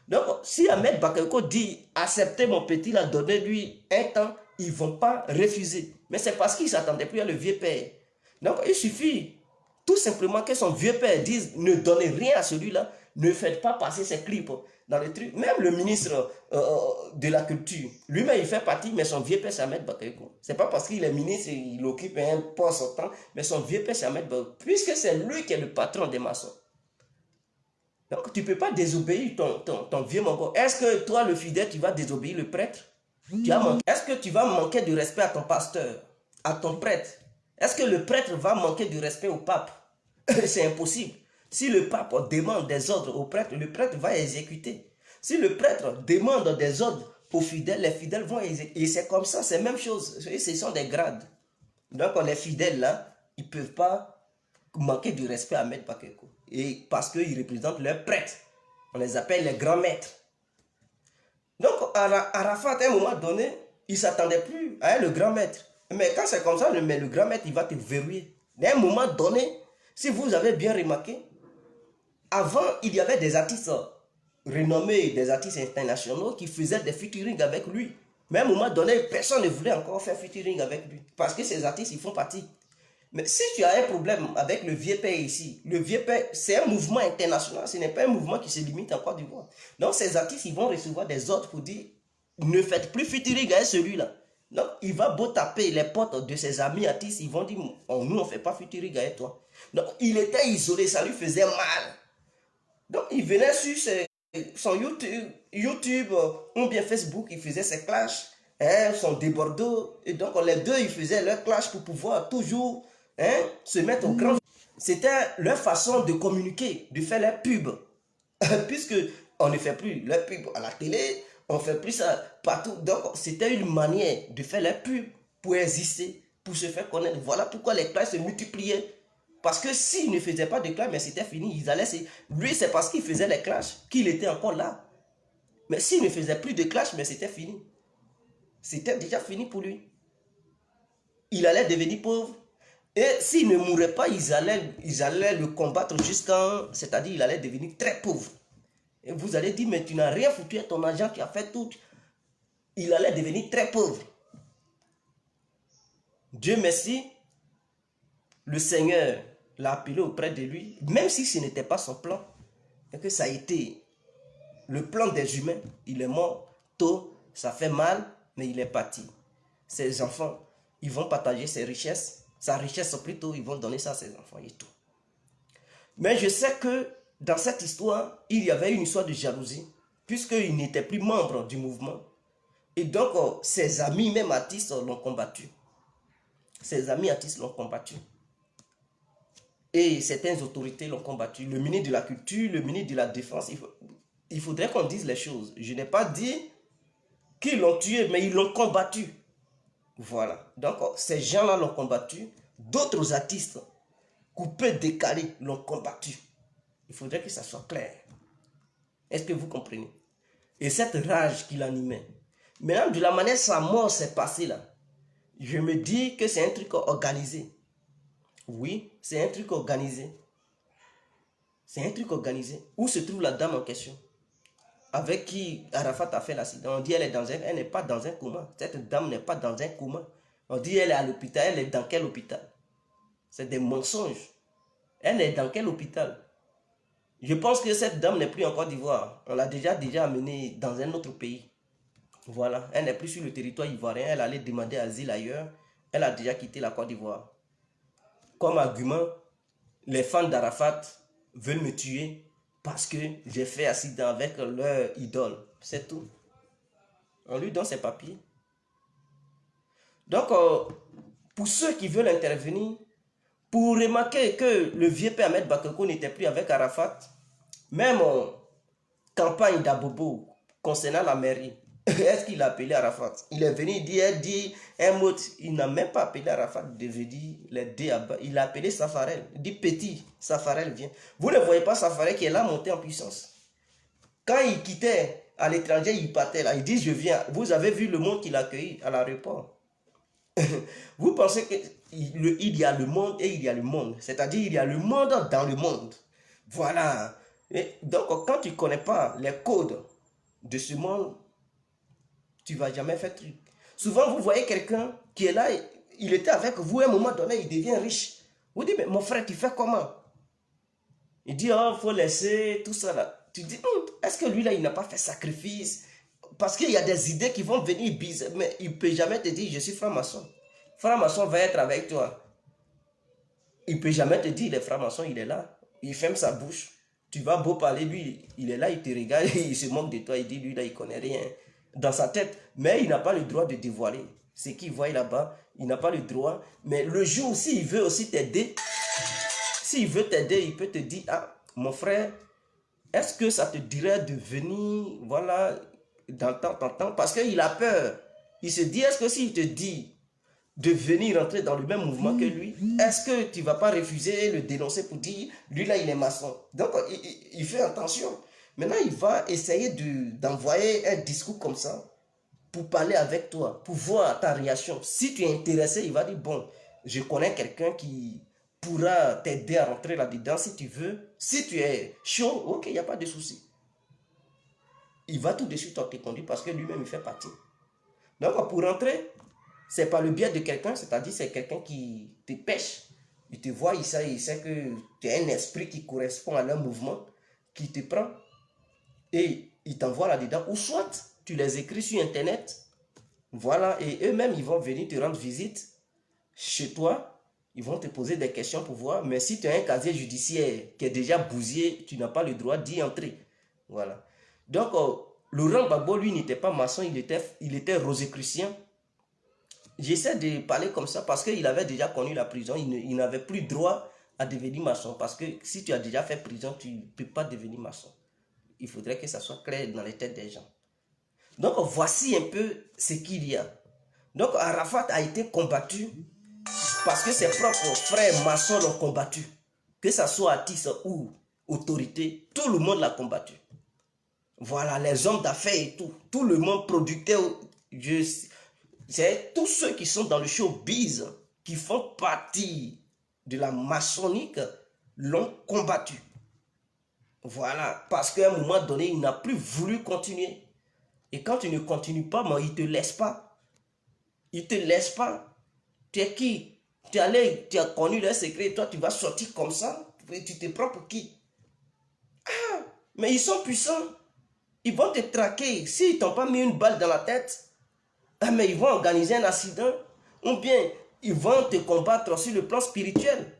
Donc, si Ahmed Bakayoko dit, acceptez mon petit là, donnez-lui un temps, ils ne vont pas refuser. Mais c'est parce qu'ils ne s'attendaient plus à le vieux père. Donc, il suffit tout simplement que son vieux père dise, ne donnez rien à celui-là, ne faites pas passer ses clips dans les trucs. Même le ministre de la culture, lui-même il fait partie, mais son vieux père c'est Ahmed Bakayoko. C'est pas parce qu'il est ministre, il occupe un poste au temps, mais son vieux père c'est Ahmed Bakayoko, puisque c'est lui qui est le patron des maçons. Donc tu ne peux pas désobéir ton vieux mongo. Est-ce que toi le fidèle, tu vas désobéir le prêtre? Est-ce que tu vas manquer de respect à ton pasteur, à ton prêtre? Est-ce que le prêtre va manquer de respect au pape? C'est impossible. Si le pape demande des ordres au prêtre, le prêtre va exécuter. Si le prêtre demande des ordres aux fidèles, les fidèles vont exécuter. Et c'est comme ça, c'est la même chose. Ce sont des grades. Donc les fidèles là, ils ne peuvent pas manquer de respect à Ahmed Bakayoko. Et parce qu'ils représentent leurs prêtres. On les appelle les grands maîtres. Donc Arafat, à un moment donné, il ne s'attendait plus à le grand maître. Mais quand c'est comme ça, le grand maître, il va te verrouiller. À un moment donné, si vous avez bien remarqué, avant, il y avait des artistes renommés, des artistes internationaux qui faisaient des featuring avec lui. Mais à un moment donné, personne ne voulait encore faire featuring avec lui. Parce que ces artistes, ils font partie. Mais si tu as un problème avec le vieux père ici, le vieux père, c'est un mouvement international, ce n'est pas un mouvement qui se limite en Côte d'Ivoire. Donc ces artistes, ils vont recevoir des ordres pour dire, ne faites plus featuring avec celui-là. Donc il va beau taper les potes de ses amis artistes, ils vont dire, oh, nous on ne fait pas featuring avec toi. Donc il était isolé, ça lui faisait mal. Donc il venait sur son YouTube ou bien Facebook, il faisait ses clashs, hein, son débordeau. Et donc les deux, ils faisaient leur clash pour pouvoir toujours hein, se mettre au grand. C'était leur façon de communiquer, de faire leur pub. Puisque on ne fait plus leur pub à la télé, on ne fait plus ça partout. Donc c'était une manière de faire leur pub pour exister, pour se faire connaître. Voilà pourquoi les clashs se multipliaient. Parce que s'il ne faisait pas de clash, mais c'était fini. Ils allaient lui, c'est parce qu'il faisait les clashs qu'il était encore là. Mais s'il ne faisait plus de clash, mais c'était fini. C'était déjà fini pour lui. Il allait devenir pauvre. Et s'il ne mourait pas, ils allaient le combattre jusqu'à... C'est-à-dire, il allait devenir très pauvre. Et vous allez dire, mais tu n'as rien foutu à ton agent qui a fait tout. Il allait devenir très pauvre. Dieu merci, le Seigneur l'a appelé auprès de lui, même si ce n'était pas son plan, et que ça a été le plan des humains. Il est mort tôt, ça fait mal, mais il est parti. Ses enfants, ils vont partager ses richesses, sa richesse plutôt, ils vont donner ça à ses enfants et tout. Mais je sais que dans cette histoire, il y avait une histoire de jalousie, puisqu'il n'était plus membre du mouvement. Et donc, ses amis, même artistes, l'ont combattu. Ses amis artistes l'ont combattu. Et certaines autorités l'ont combattu. Le ministre de la Culture, le ministre de la Défense, il faudrait qu'on dise les choses. Je n'ai pas dit qu'ils l'ont tué, mais ils l'ont combattu. Voilà. Donc, ces gens-là l'ont combattu. D'autres artistes, coupés, décalés, l'ont combattu. Il faudrait que ça soit clair. Est-ce que vous comprenez? Et cette rage qui l'animait. Maintenant, de la manière sa mort s'est passée là, je me dis que c'est un truc organisé. Oui, c'est un truc organisé. C'est un truc organisé. Où se trouve la dame en question? Avec qui Arafat a fait l'accident? On dit elle n'est pas dans un coma. Cette dame n'est pas dans un coma. On dit elle est à l'hôpital. Elle est dans quel hôpital? C'est des mensonges. Elle est dans quel hôpital? Je pense que cette dame n'est plus en Côte d'Ivoire. On l'a déjà amenée dans un autre pays. Voilà. Elle n'est plus sur le territoire ivoirien. Elle allait demander asile ailleurs. Elle a déjà quitté la Côte d'Ivoire. Comme argument, les fans d'Arafat veulent me tuer parce que j'ai fait accident avec leur idole. C'est tout. On lui donne ses papiers. Donc, pour ceux qui veulent intervenir, pour remarquer que le vieux père Ahmed Bakako n'était plus avec Arafat, même en campagne d'Abobo concernant la mairie, est-ce qu'il a appelé Arafat? Il est venu dire un mot, il n'a même pas appelé Arafat de dire les Déaba. Il a appelé Safarel. Il dit petit, Safarel vient. Vous ne voyez pas Safarel qui est là monté en puissance. Quand il quittait à l'étranger, il partait là. Il dit je viens. Vous avez vu le monde qu'il a accueilli à l'aéroport. Vous pensez qu'il y a le monde et il y a le monde. C'est-à-dire il y a le monde dans le monde. Voilà. Et donc quand tu ne connais pas les codes de ce monde, tu ne vas jamais faire truc. Souvent, vous voyez quelqu'un qui est là, il était avec vous, à un moment donné, il devient riche. Vous dites, mais mon frère, tu fais comment? Il dit, oh, il faut laisser tout ça là. Tu dis, est-ce que lui là, il n'a pas fait sacrifice? Parce qu'il y a des idées qui vont venir bizarres, mais il ne peut jamais te dire, je suis franc-maçon. Franc-maçon va être avec toi. Il ne peut jamais te dire, il est franc-maçon, il est là. Il ferme sa bouche. Tu vas beau parler, lui, il est là, il te regarde, il se moque de toi, il dit, lui là, il ne connaît rien dans sa tête, mais il n'a pas le droit de dévoiler ce qu'il voit là-bas, il n'a pas le droit, mais le jour, s'il veut aussi t'aider, s'il veut t'aider, il peut te dire, ah, mon frère, est-ce que ça te dirait de venir, voilà, dans temps, parce qu'il a peur, il se dit, est-ce que s'il te dit de venir rentrer dans le même mouvement que lui, est-ce que tu ne vas pas refuser, le dénoncer pour dire, lui là, il est maçon, donc il fait attention. Maintenant, il va essayer d'envoyer un discours comme ça pour parler avec toi, pour voir ta réaction. Si tu es intéressé, il va dire, bon, je connais quelqu'un qui pourra t'aider à rentrer là-dedans si tu veux. Si tu es chaud, ok, il n'y a pas de souci. Il va tout de suite te conduire parce que lui-même, il fait partie. Donc, pour rentrer, c'est par le biais de quelqu'un, c'est-à-dire c'est quelqu'un qui te pêche. Il te voit, il sait que tu as un esprit qui correspond à leur mouvement, qui te prend et il t'envoie là-dedans. Ou soit tu les écris sur Internet, voilà, et eux-mêmes, ils vont venir te rendre visite chez toi. Ils vont te poser des questions pour voir. Mais si tu as un casier judiciaire qui est déjà bousillé, tu n'as pas le droit d'y entrer. Voilà. Donc, Laurent Gbagbo, lui, n'était pas maçon, il était rosicrucien. J'essaie de parler comme ça parce qu'il avait déjà connu la prison. Il n'avait plus droit à devenir maçon. Parce que si tu as déjà fait prison, tu ne peux pas devenir maçon. Il faudrait que ça soit clair dans les têtes des gens. Donc, voici un peu ce qu'il y a. Donc, Arafat a été combattu parce que ses propres frères maçons l'ont combattu. Que ce soit artiste ou autorité, tout le monde l'a combattu. Voilà, les hommes d'affaires et tout. Tout le monde producteur. C'est tous ceux qui sont dans le showbiz, qui font partie de la maçonnique, l'ont combattu. Voilà, parce qu'à un moment donné, il n'a plus voulu continuer. Et quand tu ne continues pas, il ne te laisse pas. Il ne te laisse pas. Tu es qui? Tu es allé, tu as connu leur secret, toi tu vas sortir comme ça, et tu te prends pour qui? Ah, mais ils sont puissants. Ils vont te traquer. S'ils ne t'ont pas mis une balle dans la tête, mais ils vont organiser un accident. Ou bien, ils vont te combattre sur le plan spirituel.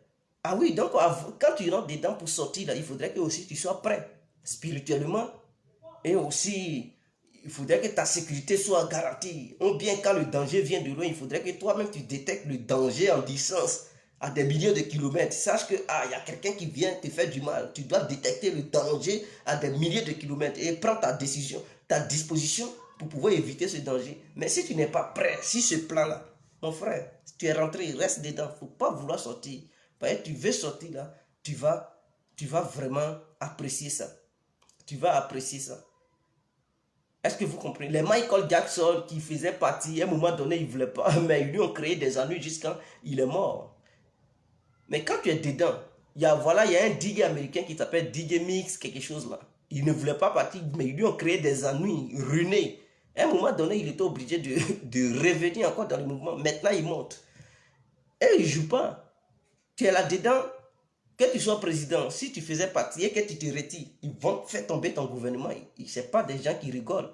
Ah oui, donc quand tu rentres dedans pour sortir, là, il faudrait que aussi tu sois prêt spirituellement. Et aussi, il faudrait que ta sécurité soit garantie. Ou bien quand le danger vient de loin, il faudrait que toi-même tu détectes le danger en distance, à des milliers de kilomètres. Sache que il y a quelqu'un qui vient te faire du mal. Tu dois détecter le danger à des milliers de kilomètres et prendre ta décision, ta disposition pour pouvoir éviter ce danger. Mais si tu n'es pas prêt, si ce plan-là, mon frère, si tu es rentré, reste dedans. Il ne faut pas vouloir sortir. Parce que tu veux sortir là, tu vas vraiment apprécier ça. Tu vas apprécier ça. Est-ce que vous comprenez? Les Michael Jackson qui faisaient partie, à un moment donné, ils ne voulaient pas, mais ils lui ont créé des ennuis jusqu'à il est mort. Mais quand tu es dedans, il y a un DJ américain qui s'appelle DJ Mix, quelque chose là. Il ne voulait pas partir, mais ils lui ont créé des ennuis, ruinés. À un moment donné, il était obligé de revenir encore dans le mouvement. Maintenant, il monte. Et il ne joue pas. Tu es là-dedans, que tu sois président, si tu faisais partie et que tu te retires, ils vont faire tomber ton gouvernement. Ce n'est pas des gens qui rigolent.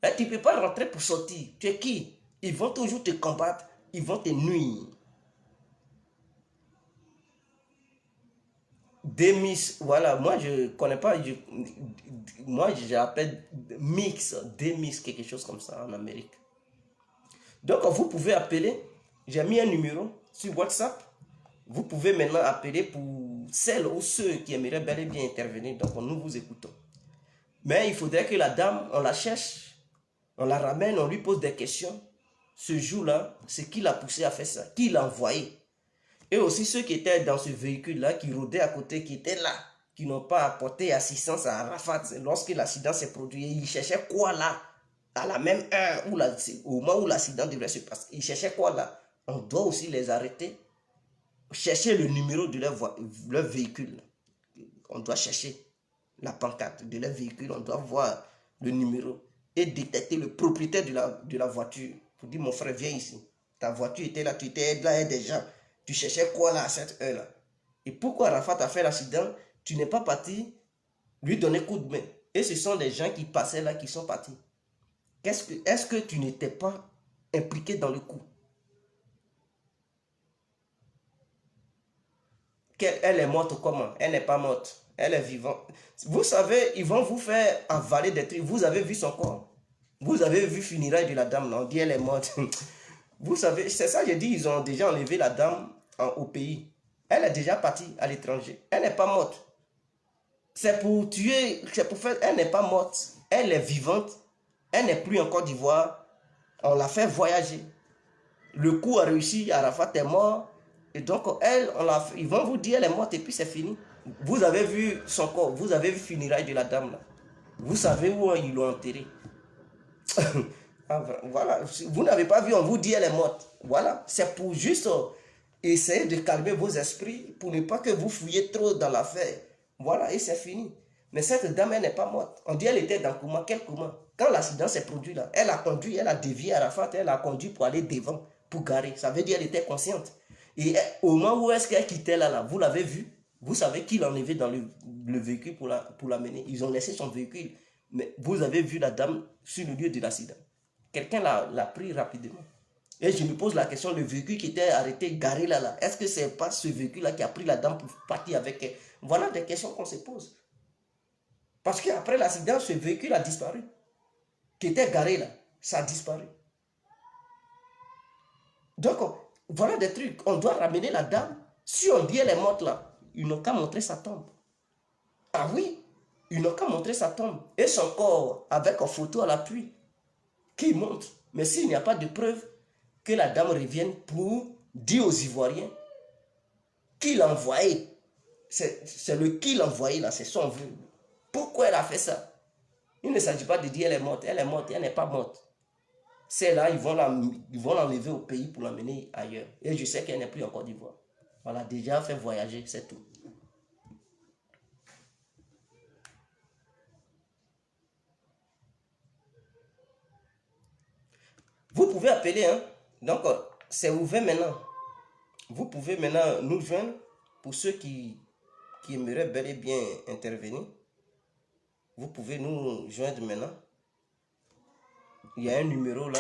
Et tu ne peux pas rentrer pour sortir. Tu es qui? Ils vont toujours te combattre, ils vont te nuire. Demis, voilà, moi je ne connais pas, moi j'appelle mix, Demis, quelque chose comme ça en Amérique. Donc vous pouvez appeler, j'ai mis un numéro sur WhatsApp. Vous pouvez maintenant appeler pour celles ou ceux qui aimeraient bel et bien intervenir. Donc nous vous écoutons. Mais il faudrait que la dame, on la cherche, on la ramène, on lui pose des questions. Ce jour-là, c'est qui l'a poussé à faire ça, qui l'a envoyé. Et aussi ceux qui étaient dans ce véhicule-là, qui rôdaient à côté, qui étaient là, qui n'ont pas apporté assistance à Arafat lorsque l'accident s'est produit. Ils cherchaient quoi là, à la même heure, au moment où l'accident devrait se passer. Ils cherchaient quoi là. On doit aussi les arrêter. Chercher le numéro de leur véhicule. On doit chercher la pancarte de leur véhicule. On doit voir le numéro et détecter le propriétaire de la voiture. Pour dire, mon frère, viens ici. Ta voiture était là, tu étais là, des gens. Tu cherchais quoi là à cette heure-là? Et pourquoi Arafat a fait l'accident? Tu n'es pas parti lui donner coup de main. Et ce sont des gens qui passaient là qui sont partis. Est-ce que tu n'étais pas impliqué dans le coup? Elle est morte comment? Elle n'est pas morte. Elle est vivante. Vous savez, ils vont vous faire avaler des trucs. Vous avez vu son corps? Vous avez vu funérailles de la dame? On dit elle est morte. Vous savez, c'est ça, j'ai dit, ils ont déjà enlevé la dame au pays. Elle est déjà partie à l'étranger. Elle n'est pas morte. C'est pour tuer, c'est pour faire. Elle n'est pas morte. Elle est vivante. Elle n'est plus en Côte d'Ivoire. On l'a fait voyager. Le coup a réussi. Arafat est mort. Et donc, elle, ils vont vous dire, elle est morte et puis c'est fini. Vous avez vu son corps. Vous avez vu funérailles de la dame là. Vous savez où ils l'ont enterrée. Voilà, vous n'avez pas vu, on vous dit elle est morte. Voilà, c'est pour juste essayer de calmer vos esprits pour ne pas que vous fouillez trop dans l'affaire. Voilà, et c'est fini. Mais cette dame, elle n'est pas morte. On dit elle était dans le coma. Quel coma? Quand l'accident s'est produit là, elle a conduit, elle a dévié Arafat, elle a conduit pour aller devant, pour garer. Ça veut dire qu'elle était consciente. Et au moment où est-ce qu'elle quittait là, vous l'avez vu? Vous savez qui l'enlevait dans le véhicule pour l'amener. Ils ont laissé son véhicule. Mais vous avez vu la dame sur le lieu de l'accident. Quelqu'un l'a pris rapidement. Et je me pose la question, le véhicule qui était arrêté, garé là, est-ce que c'est pas ce véhicule-là qui a pris la dame pour partir avec elle? Voilà des questions qu'on se pose. Parce qu'après l'accident, ce véhicule a disparu. Qui était garé là, ça a disparu. Donc, voilà des trucs. On doit ramener la dame. Si on dit elle est morte là, ils n'ont qu'à montrer sa tombe. Ah oui, ils n'ont qu'à montrer sa tombe. Et son corps, avec une photo à l'appui, qui montre. Mais s'il n'y a pas de preuve, que la dame revienne pour dire aux Ivoiriens qui l'a envoyé. C'est le qui l'a envoyé là, c'est son vœu. Pourquoi elle a fait ça? Il ne s'agit pas de dire elle est morte, elle n'est pas morte. C'est là, ils vont l'enlever au pays pour l'amener ailleurs. Et je sais qu'elle n'est plus en Côte d'Ivoire. Voilà, déjà fait voyager, c'est tout. Vous pouvez appeler, hein. Donc, c'est ouvert maintenant. Vous pouvez maintenant nous joindre pour ceux qui aimeraient bel et bien intervenir. Vous pouvez nous joindre maintenant. Il y a un numéro là.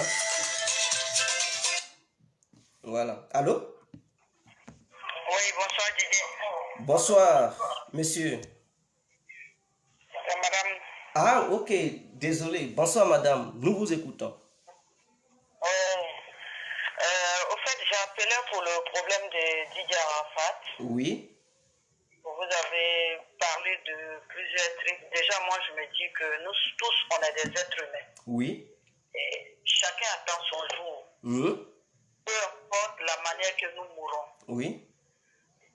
Voilà. Allô? Oui, bonsoir Didier. Bonsoir, monsieur. C'est madame. Ah, ok. Désolé. Bonsoir, madame. Nous vous écoutons. Au fait, j'ai appelé pour le problème de Didier Arafat. Oui. Vous avez parlé de plusieurs trucs. Déjà, moi, je me dis que nous tous, on est des êtres humains. Oui. Et chacun attend son jour. Peu importe la manière que nous mourrons. Oui.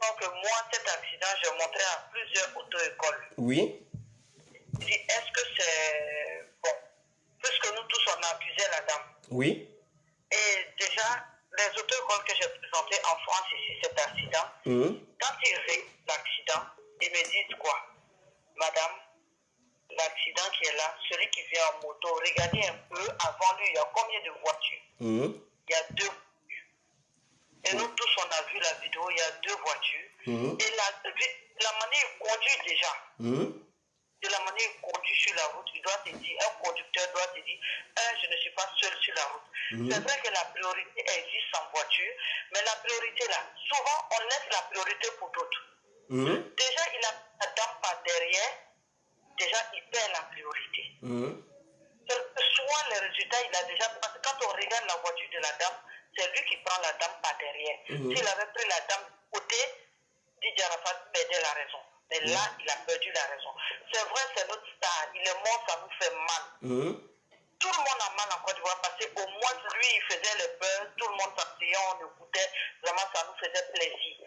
Donc, moi, cet accident, j'ai montré à plusieurs auto-écoles. Oui. Je dis, est-ce que c'est bon? Puisque nous tous, on a accusé la dame. Oui. Et déjà, les auto-écoles que j'ai présentées en France ici, cet accident, quand ils règlent l'accident, ils me disent quoi? Madame, l'accident qui est là, celui qui vient en moto, regardez un peu, avant lui, il y a combien de voitures? Il y a 2 voitures. Et nous tous, on a vu la vidéo, il y a 2 voitures. Et la manière il conduit déjà, de la manière il conduit sur la route, il doit te dire, un conducteur doit te dire, je ne suis pas seul sur la route. C'est vrai que la priorité existe en voiture, mais la priorité là, souvent on laisse la priorité pour d'autres. Déjà, il a la dame par derrière, déjà il perd la priorité. Quel que soit le résultat, il a déjà, parce que quand on regarde la voiture de la dame, c'est lui qui prend la dame par derrière. S'il avait pris la dame côté, Didier Arafat perdait la raison. Mais là, il a perdu la raison. C'est vrai, c'est notre star. Il est mort, ça nous fait mal. Tout le monde a mal en Côte d'Ivoire parce qu'au moins, lui, il faisait le beurre. Tout le monde s'asseyait, on écoutait. Vraiment, ça nous faisait plaisir.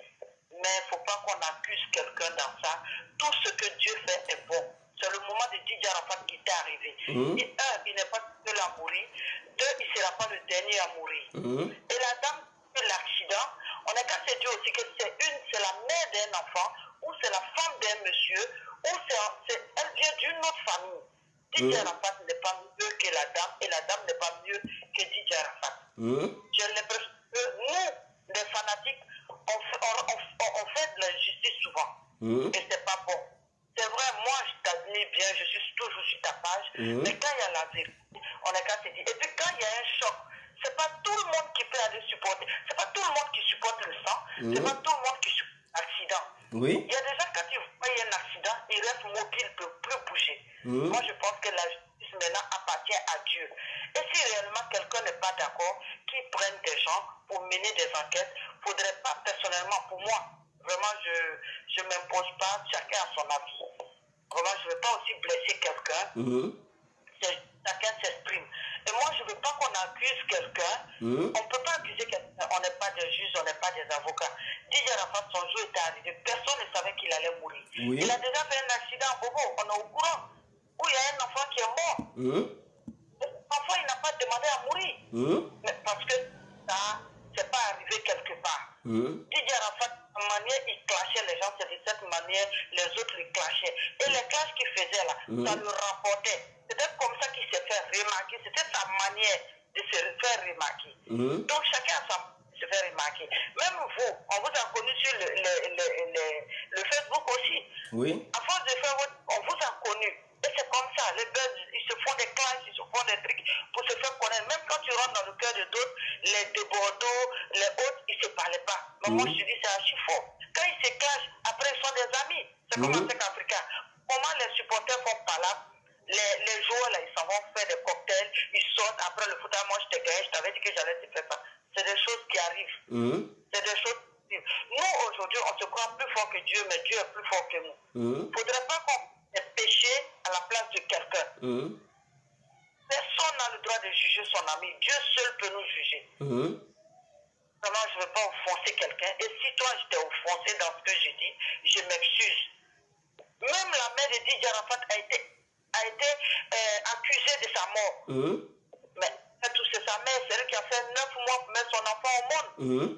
Mais il ne faut pas qu'on accuse quelqu'un dans ça. Tout ce que Dieu fait est bon. C'est le moment de Didier Arafat qui est arrivé. Et il n'est pas seul à mourir. 2, il ne sera pas le dernier à mourir. Et la dame de l'accident, on n'a qu'à se dire aussi que c'est la mère d'un enfant, ou c'est la femme d'un monsieur, ou elle vient d'une autre famille. Didier Arafat n'est pas mieux que la dame, et la dame n'est pas mieux que Didier Arafat. J'ai l'impression que nous, les fanatiques, on fait de l'injustice souvent. Et c'est pas bon. C'est vrai, moi je t'admire bien, je suis toujours sur ta page, mais quand il y a la vérité, on n'a qu'à se dire. Et puis quand il y a un choc, c'est pas tout le monde qui peut aller supporter, c'est pas tout le monde qui supporte le sang, c'est pas tout le monde qui supporte l'accident. Il y a des gens, quand ils voient un accident, ils restent mobiles, ils ne peuvent plus bouger. Moi je pense que la justice maintenant appartient à Dieu. Et si réellement quelqu'un n'est pas d'accord, qu'ils prennent des gens pour mener des enquêtes, il ne faudrait pas personnellement, pour moi, vraiment, je ne m'impose pas, chacun a son avis. Vraiment, je ne veux pas aussi blesser quelqu'un. Chacun s'exprime. Et moi, je ne veux pas qu'on accuse quelqu'un. On ne peut pas accuser quelqu'un. On n'est pas des juges, on n'est pas des avocats. Didier Arafat, son jour était arrivé. Personne ne savait qu'il allait mourir. Il a déjà fait un accident à Bobo, on est au courant, où il y a un enfant qui est mort. L'enfant, il n'a pas demandé à mourir. Mais parce que ça, c'est pas arrivé quelque part. Didier Arafat manière il clashait les gens, c'est de cette manière les autres ils clashaient. Et les clashes qu'il faisait là, ça le rapportait. C'était comme ça qu'il s'est fait remarquer. C'était sa manière de se faire remarquer. Donc chacun a sa manière de se faire remarquer. Même vous, on vous a connu sur le Facebook aussi. Oui. À force de faire, on vous a connu. Et c'est comme ça, les buzz, ils se font des clashes, ils se font des trucs pour se faire connaître. Même quand tu rentres dans le cœur de d'autres, les de Bordeaux, les autres, ils ne se parlaient pas. Mais moi, je dis c'est archi fort. Quand ils se clashent, après, ils sont des amis. C'est comme en Africain. Comment les supporters font par là? Les joueurs, là, ils s'en vont faire des cocktails, ils sortent, après le foot, moi, je te gagne, je t'avais dit que j'allais te faire ça. C'est des choses qui arrivent. C'est des choses qui arrivent. Nous, aujourd'hui, on se croit plus fort que Dieu, mais Dieu est plus fort que nous. Il ne faudrait pas qu'on ait péché à la place de quelqu'un. Personne n'a le droit de juger son ami. Dieu seul peut nous juger. Vraiment, je ne veux pas offenser quelqu'un. Et si toi, je t'ai offensé dans ce que j'ai dit, je m'excuse. Même la mère de Didier Arafat a été accusée de sa mort. Mais tout c'est sa mère, c'est elle qui a fait 9 mois pour mettre son enfant au monde.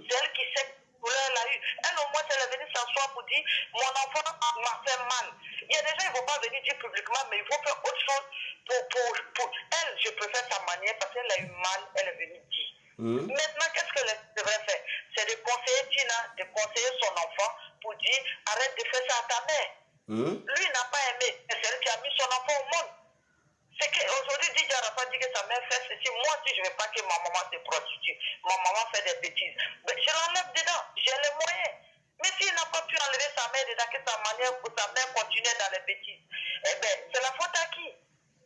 C'est elle qui sait que elle a eu. Elle au moins, elle est venue s'asseoir pour dire mon enfant m'a fait mal. Il y a des gens, ils ne vont pas venir dire publiquement, mais ils vont faire autre chose pour elle. Je préfère sa manière parce qu'elle a eu mal, elle est venue dire. Maintenant, qu'est-ce qu'elle devrait faire? C'est de conseiller Tina, de conseiller son enfant pour dire arrête de faire ça à ta mère. Lui n'a pas aimé, c'est elle qui a mis son enfant au monde. C'est qu'aujourd'hui, Didier Arafat dit que sa mère fait ceci. Moi aussi, je ne veux pas que ma maman se prostitue. Ma maman fait des bêtises. Mais je l'enlève dedans, j'ai les moyens. Mais s'il n'a pas pu enlever sa mère dedans, que sa mère continue dans les bêtises, eh bien, c'est la faute à qui?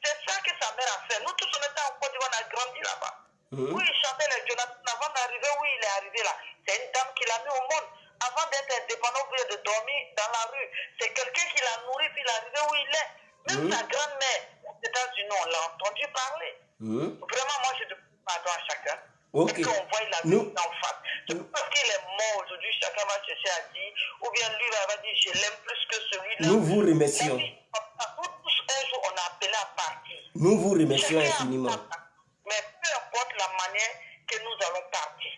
C'est ça que sa mère a fait. Nous tous, on était en Côte d'Ivoire, on a grandi là-bas. Où il chantait les Jonathan avant d'arriver où il est arrivé là. C'est une dame qui l'a mis au monde. Avant d'être indépendant, ou de dormir dans la rue. C'est quelqu'un qui l'a nourri, puis il est arrivé où il est. Même sa grand-mère, aux États-Unis, on l'a entendu parler. Vraiment, moi, je demande pardon à chacun. Ok. Et qu'on voit la vie en face. C'est parce qu'il est mort aujourd'hui, chacun va chercher à dire, ou bien lui va dire, je l'aime plus que celui-là. Nous vous remercions. Nous tous, un jour, on a appelé à partir. Nous vous remercions infiniment. Mais peu importe la manière que nous allons partir.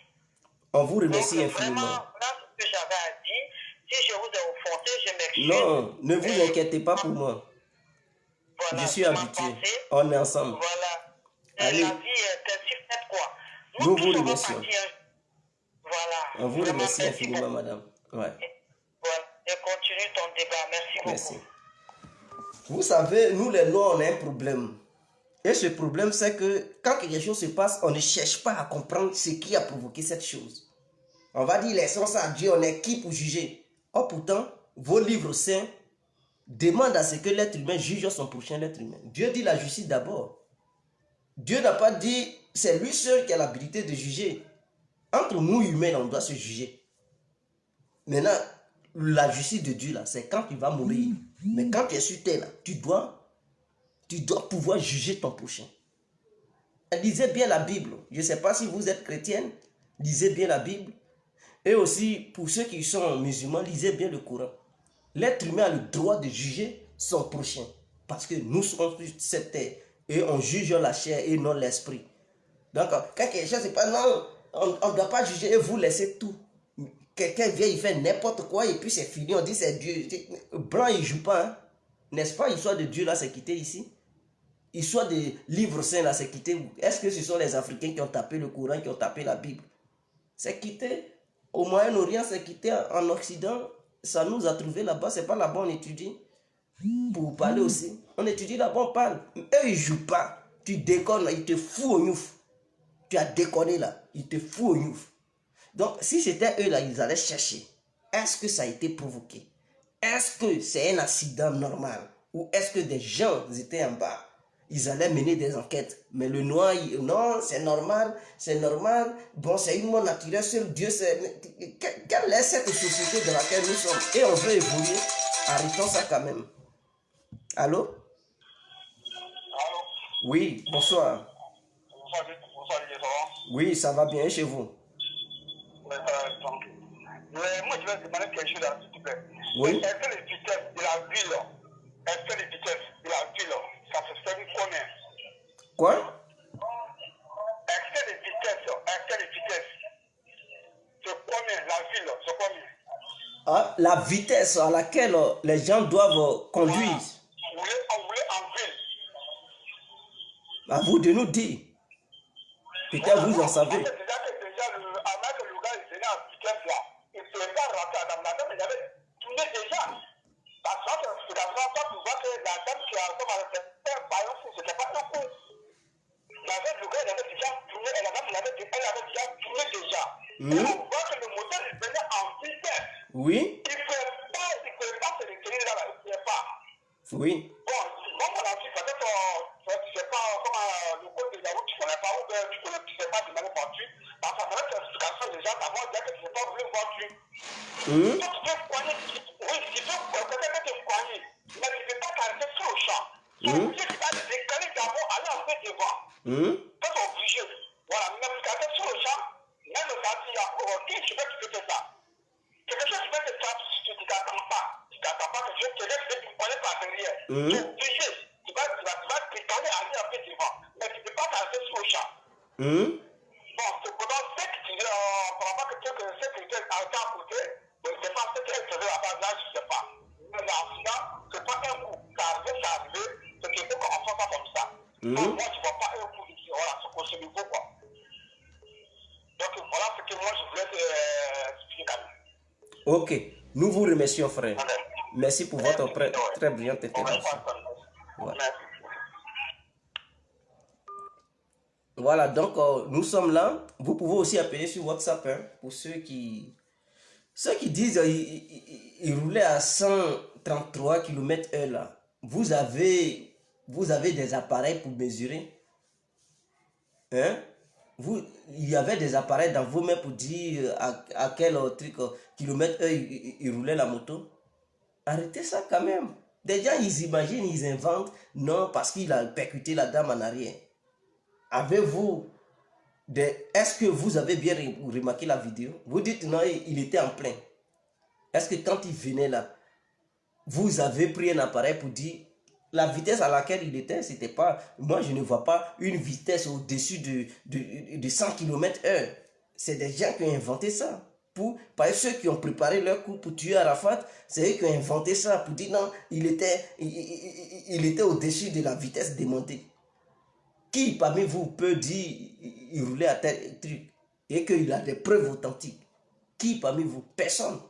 On vous remercie Donc, infiniment. vraiment, voilà ce que j'avais à dire. Si je vous ai offensé, je m'excuse. Non, ne vous inquiétez pas pour moi. Voilà, je suis habitué. On est ensemble. Voilà. Allez. La vie est ainsi faite, quoi. Nous tous, vous on va remercions. partir. Voilà. On vous Vraiment, remercie merci infiniment, beaucoup. madame. Ouais. Voilà. Et continue ton débat. Merci beaucoup. Merci. Vous savez, nous les Noirs, on a un problème. Et ce problème, c'est que quand quelque chose se passe, on ne cherche pas à comprendre ce qui a provoqué cette chose. On va dire, laissons ça à Dieu, on est qui pour juger? Or pourtant, vos livres saints demandent à ce que l'être humain juge son prochain être humain. Dieu dit la justice d'abord. Dieu n'a pas dit, c'est lui seul qui a l'habilité de juger. Entre nous humains, on doit se juger. Maintenant, la justice de Dieu, là, c'est quand tu vas mourir. Mais quand tu es sur terre, là, tu dois pouvoir juger ton prochain. Lisez bien la Bible. Je ne sais pas si vous êtes chrétienne, lisez bien la Bible. Et aussi, pour ceux qui sont musulmans, lisez bien le Coran. L'être humain a le droit de juger son prochain. Parce que nous sommes sur cette terre. Et on juge la chair et non l'esprit. Donc, quand quelque chose se passe, non, on ne doit pas juger et vous laissez tout. Quelqu'un vient, il fait n'importe quoi et puis c'est fini, on dit c'est Dieu. Blanc, il ne joue pas. Hein? N'est-ce pas, l'histoire de Dieu là, c'est quitté ici? L'histoire des livres saints là, c'est quitté où? Est-ce que ce sont les Africains qui ont tapé le Coran, qui ont tapé la Bible? C'est quitté. Au Moyen-Orient, c'est quitté. En Occident, ça nous a trouvé là-bas. C'est pas là-bas on étudie. Pour parler aussi. On étudie là-bas, on parle. Eux, ils ne jouent pas. Tu déconnes là, ils te foutent au gnouf. Tu as déconné là, ils te foutent au gnouf. Donc, si c'était eux là, ils allaient chercher. Est-ce que ça a été provoqué? Est-ce que c'est un accident normal? Ou est-ce que des gens étaient en bas? Ils allaient mener des enquêtes. Mais le noir, non, c'est normal, c'est normal. Bon, c'est une mort naturelle, seul Dieu sait. Quelle est cette société dans laquelle nous sommes? Et on veut évoluer. Arrêtons ça quand même. Allô? Allô? Oui, bonsoir. Bonsoir, ça va? Oui, ça va bien chez vous? Ouais, tranquille. Moi, je vais te demander quelque chose, s'il te plaît. Oui. Est-ce que les vitesses de la ville, ça se fait combien? Quoi? Excès de vitesse, c'est combien? La ville, c'est combien? la vitesse à laquelle les gens doivent conduire. On voulait en ville. À vous de nous dire. Peut-être vous en savez. Déjà, avant que le gars il venait en vitesse là, il ne pouvait pas rentrer à la dame, il avait tourné déjà. Parce que c'est la fois tu vois que la dame qui a comme un ballon, ce n'était pas un coup. Le gars, il avait déjà tourné, la dame, elle avait déjà tourné déjà. Et on voit que le moteur il venait en vitesse. Oui. Il ne pouvait pas se retenir là, il ne pouvait pas. Oui. Bon, on a dit peut-être, tu ne sais pas comment le code de la route, tu ne connais pas, ou tu ne sais pas de manière voiture. Parce que ça fait l'explication déjà, d'abord, dire que tu ne sais pas rouler une voiture. Toi, tu peux poigner, oui, tu peux peut-être te poigner, mais tu ne peux pas t'arrêter sur le champ. Tu es obligé de décaler d'abord, aller un peu devant. Tu es obligé. Voilà, mais tu t'arrêtes sur le champ, même le gars, ok, je veux que tu fais ça. Quelque chose qui peut te faire, tu ne t'attends pas. Tu ne t'attends pas que je te laisse te poigner par derrière. Tu es obligé. Tu vas décaler, aller un peu devant. Mais tu ne peux pas t'arrêter sur le champ. Bon, c'est pourtant ce que tu dis, on ne pas que ce qui était arrêté à côté, je ne sais pas ce qu'elle faisait là-bas, là, je ne sais pas. Mais l'accident, ce n'est pas un coup. Ça arrive, c'est qu'il faut qu'on fasse ça comme ça. Moi, je ne vois pas un coup ici, voilà, c'est pour ce niveau, quoi. Donc, voilà ce que moi, je voulais expliquer quand même. Ok, nous vous remercions, frère. Merci pour votre très brillante intervention. Voilà, donc nous sommes là. Vous pouvez aussi appeler sur WhatsApp pour ceux qui disent qu'ils roulaient à 133 km/h là. Vous avez des appareils pour mesurer. Hein? Il y avait des appareils dans vos mains pour dire à quel kilomètre-heure il roulait la moto. Arrêtez ça quand même. Des gens, ils imaginent, ils inventent. Non, parce qu'il a percuté la dame en arrière. Avez-vous est-ce que vous avez bien remarqué la vidéo? Vous dites non, il était en plein. Est-ce que quand il venait là, vous avez pris un appareil pour dire la vitesse à laquelle il était, c'était pas... Moi, je ne vois pas une vitesse au-dessus de 100 km/h. C'est des gens qui ont inventé ça. Par ceux qui ont préparé leur coup pour tuer Arafat, c'est eux qui ont inventé ça pour dire non, il était au-dessus de la vitesse demandée. Qui parmi vous peut dire il roulait à tel truc et qu'il a des preuves authentiques? Qui parmi vous? Personne.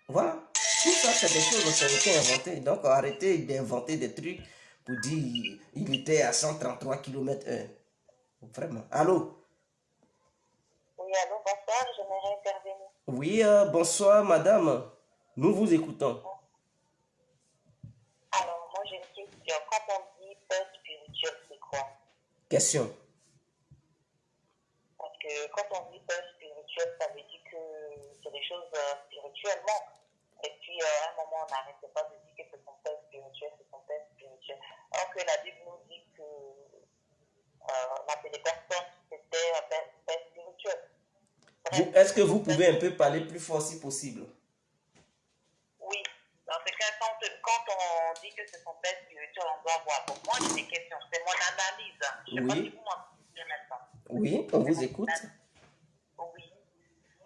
Voilà. Tout ça, c'est des choses qui ont été inventées. Donc, arrêtez d'inventer des trucs pour dire il était à 133 km/h. Vraiment. Allô? Oui, allô, bonsoir, j'aimerais intervenir. Oui, bonsoir, madame. Nous vous écoutons. Alors, moi, j'ai une question. Quand on dit peur spirituelle, c'est quoi? Question. Parce que quand on dit peur spirituelle, ça veut dire que c'est des choses spirituellement. Et puis, à un moment, on n'arrête pas de dire que c'est son père spirituel, c'est son père spirituel. Alors que la Bible nous dit que on appelait personne, c'était un père spirituel. Est-ce que vous pouvez un peu parler plus fort si possible? Oui. Dans ce cas, quand on dit que c'est son père spirituel, on doit voir. Pour moi, j'ai des questions. C'est mon analyse. Je ne sais pas si vous m'entendez maintenant. Oui, on vous écoute. Oui.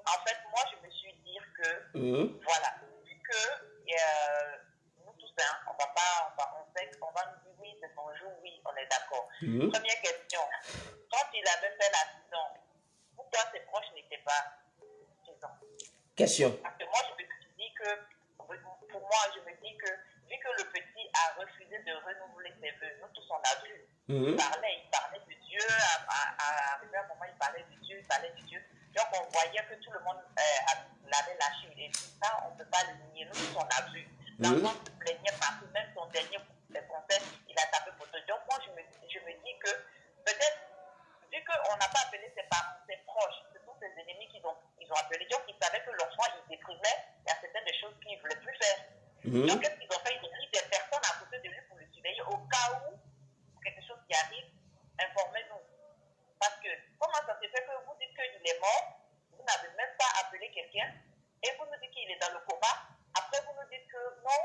En fait, moi, je me suis dit que, voilà, vu que nous tous, on va pas, on sait qu'on va nous dire oui, c'est son jour, oui, on est d'accord. Première question. Quand il avait fait l'accident, pourquoi ses proches n'étaient pas présents? Question. Parce que moi, je me suis dit que, pour moi, je me dis que, vu que le petit a refusé de renouveler ses vœux, nous tous on a vu, il parlait de Dieu, à un moment il parlait de Dieu, donc on voyait que tout le monde l'avait lâché, et tout ça, on ne peut pas le nier, nous tous on a vu. L'enfant se plaignait partout, même son dernier concert, il a tapé pour tout. Donc moi, je me dis que, peut-être, vu qu'on n'a pas appelé ses parents, ses proches, ce sont ses ennemis qui ils ont appelé. Donc, ils savaient que l'enfant, il déprimait, il y a certaines des choses qu'il ne voulait plus faire. Donc, qu'est-ce qu'ils ont fait? Ils ont mis des personnes à côté de lui pour le surveiller au cas où quelque chose qui arrive, informez-nous. Parce que, comment ça se fait que vous dites qu'il est mort, vous n'avez même pas appelé quelqu'un, et vous nous dites qu'il est dans le coma, après vous nous dites que non,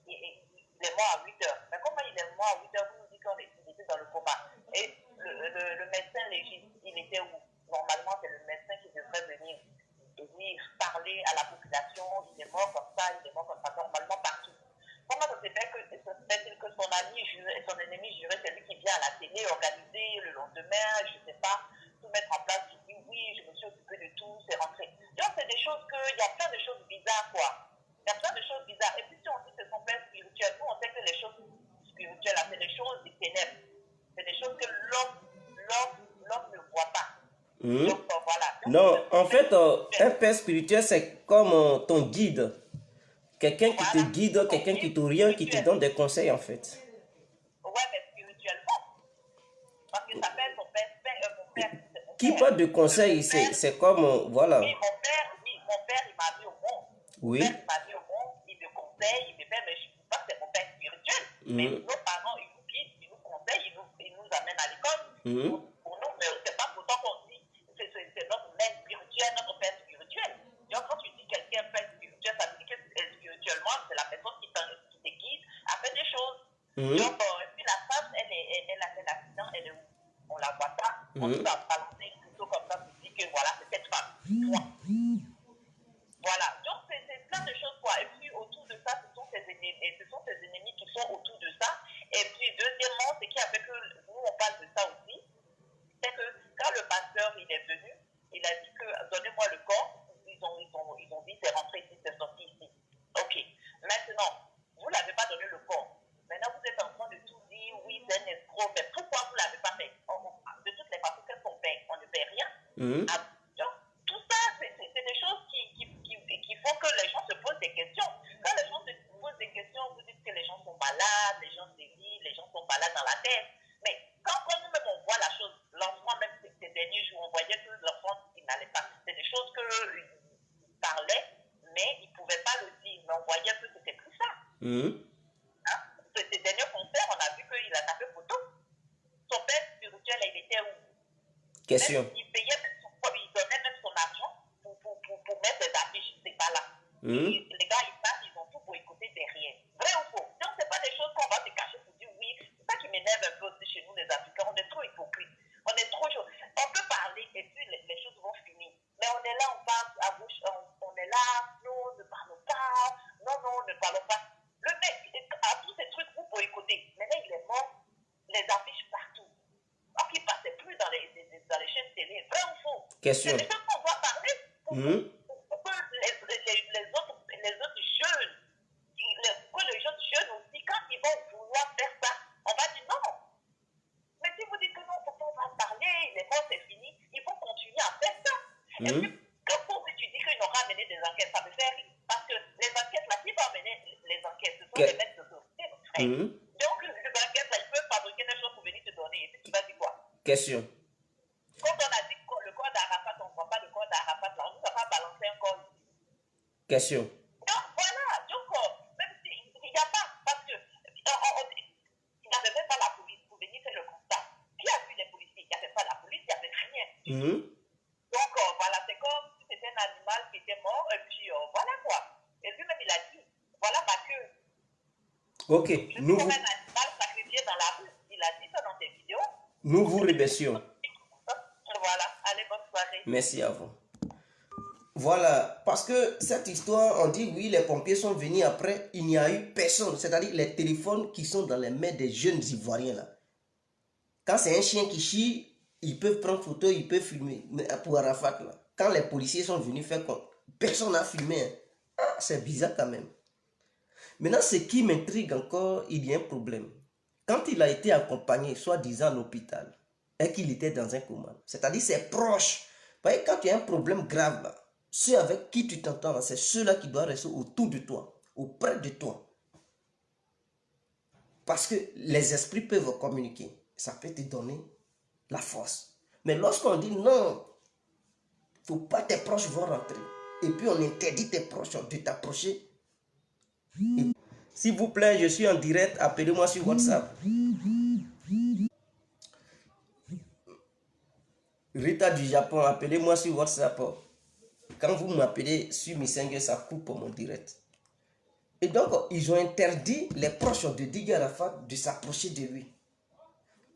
il est mort à 8 heures. Mais comment il est mort à 8 heures? Vous nous dites qu'il était dans le coma. Et le médecin légiste, il était où? Normalement, c'est le médecin qui devrait venir parler à la population qu'il y a plein de choses bizarres, quoi. Il y a plein de choses bizarres. Et puis si on dit que son père spirituel, nous on sait que les choses spirituelles, c'est des choses des ténèbres. C'est des choses que l'homme ne voit pas. Donc voilà. Donc, non, en fait, un père spirituel, c'est comme ton guide. Quelqu'un qui te guide, quelqu'un qui t'oriente, qui te donne des conseils, en fait. Ouais, mais spirituellement. Parce que ça s'appelle mon père, mon père. Qui parle de conseils, c'est comme, voilà. Oui, mon père, il m'a mis au monde. Oui. Mon père, il m'a mis au monde, il me conseille, il me fait, mais je ne sais pas que c'est mon père spirituel. Mais nos parents, ils nous guident, ils nous conseillent, ils nous amènent à l'école. Pour nous, mais c'est pas pourtant qu'on dit, c'est notre mère spirituelle, notre père spirituel. Donc, quand tu dis quelqu'un père spirituel, ça veut dire que spirituellement, c'est la personne qui te guide à faire des choses. Donc, et puis la femme, elle a fait l'accident, elle est où? On la voit pas. On nous a balancé une photo comme ça pour dire que voilà, c'est cette femme. Voilà. Donc, c'est plein de choses, quoi. Et puis, autour de ça, ce sont ses ennemis qui sont autour de ça. Et puis, deuxièmement, c'est qu'il y avait que, nous, on parle de ça aussi, c'est que quand le pasteur, il est venu, il a dit que, donnez-moi le corps. Ils ont dit, c'est rentré ici, c'est sorti ici. OK. Maintenant, vous ne l'avez pas donné le corps. Maintenant, vous êtes en train de tout dire, oui, c'est un escroc, mais pourquoi vous ne l'avez pas fait? De toutes les façons, qu'est-ce qu'on paye? On ne paye rien. Donc, tout ça, c'est des choses qui font que les gens se posent des questions. Quand les gens se posent des questions, vous dites que les gens sont malades, les gens délirent, les gens sont malades dans la tête. Mais quand nous-mêmes on voit la chose, l'enfant, même ces derniers jours, on voyait que l'enfant, il n'allait pas. C'est des choses qu'il parlait, mais il ne pouvait pas le dire. Mais on voyait que c'était plus ça. Ces derniers concerts, on a vu qu'il a tapé photo. Son père spirituel, il était où? Question. Même, il payait même il donnait même son argent pour mettre des affiches, c'est pas là. Les gars, ils passent, ils ont tout pour écouter derrière. Vrai ou faux? Donc, c'est pas des choses qu'on va se cacher pour dire oui. C'est ça qui m'énerve un peu aussi chez nous, les Africains. On est trop hypocrites. On est trop chaud. On peut parler et puis les choses vont finir. Mais on est là, on parle à bouche, on est là, non, ne parlons pas, non, ne parlons pas. Le mec, à tous ces trucs, vous pouvez écouter. Maintenant, il est mort, les affiches partout. Or qu'il ne passait plus dans les chaînes télé. Vrai ou faux? Question. C'est des choses qu'on doit parler pour que les autres jeunes, que les autres jeunes aussi, quand ils vont vouloir faire ça, on va dire non. Mais si vous dites que non, on va parler, les morts c'est fini, ils vont continuer à faire ça. Et puis, quand tu dis qu'ils n'ont pas mené des enquêtes, ça me fait rire. Parce que les enquêtes, là, qui vont mener les enquêtes? Ce sont les mecs de société, mon frère. Donc, les enquêtes, là, ils peuvent fabriquer des choses pour venir te donner. Et puis, tu vas dire quoi? Question. Quand on a dit que le corps d'Arafat, on ne voit pas le corps d'Arafat, là, on nous a pas balancé un corps ici. Question. Donc, voilà. Donc, même s'il n'y a pas, parce que il n'y avait même pas la police pour venir faire le constat. Qui a vu les policiers? Il n'y avait pas la police, il n'y avait rien. Donc, voilà, c'est comme si c'était un animal qui était mort, et puis, voilà quoi. Et lui-même, il a dit, voilà ma queue. Ok. Je suis comme un animal sacrifié dans la rue. Il a dit ça dans ses vidéos. Nous vous remercions. Voilà, allez, bonne soirée. Merci à vous. Voilà, parce que cette histoire, on dit oui, les pompiers sont venus après, il n'y a eu personne. C'est-à-dire les téléphones qui sont dans les mains des jeunes Ivoiriens là. Quand c'est un chien qui chie, ils peuvent prendre photo, ils peuvent filmer. Mais pour Arafat là, quand les policiers sont venus faire compte, personne n'a filmé. Hein. Ah, c'est bizarre quand même. Maintenant, ce qui m'intrigue encore, il y a un problème. Quand il a été accompagné, soi-disant à l'hôpital, et qu'il était dans un coma, c'est-à-dire ses proches. Vous voyez, quand il y a un problème grave là, ceux avec qui tu t'entends, c'est ceux-là qui doivent rester autour de toi, auprès de toi. Parce que les esprits peuvent communiquer. Ça peut te donner la force. Mais lorsqu'on dit non, il ne faut pas tes proches vont rentrer. Et puis on interdit tes proches de t'approcher. S'il vous plaît, je suis en direct, appelez-moi sur WhatsApp. Rita du Japon, appelez-moi sur WhatsApp. Quand vous m'appelez sur Messenger, ça coupe mon direct. Et donc, ils ont interdit les proches de Didier Arafat de s'approcher de lui.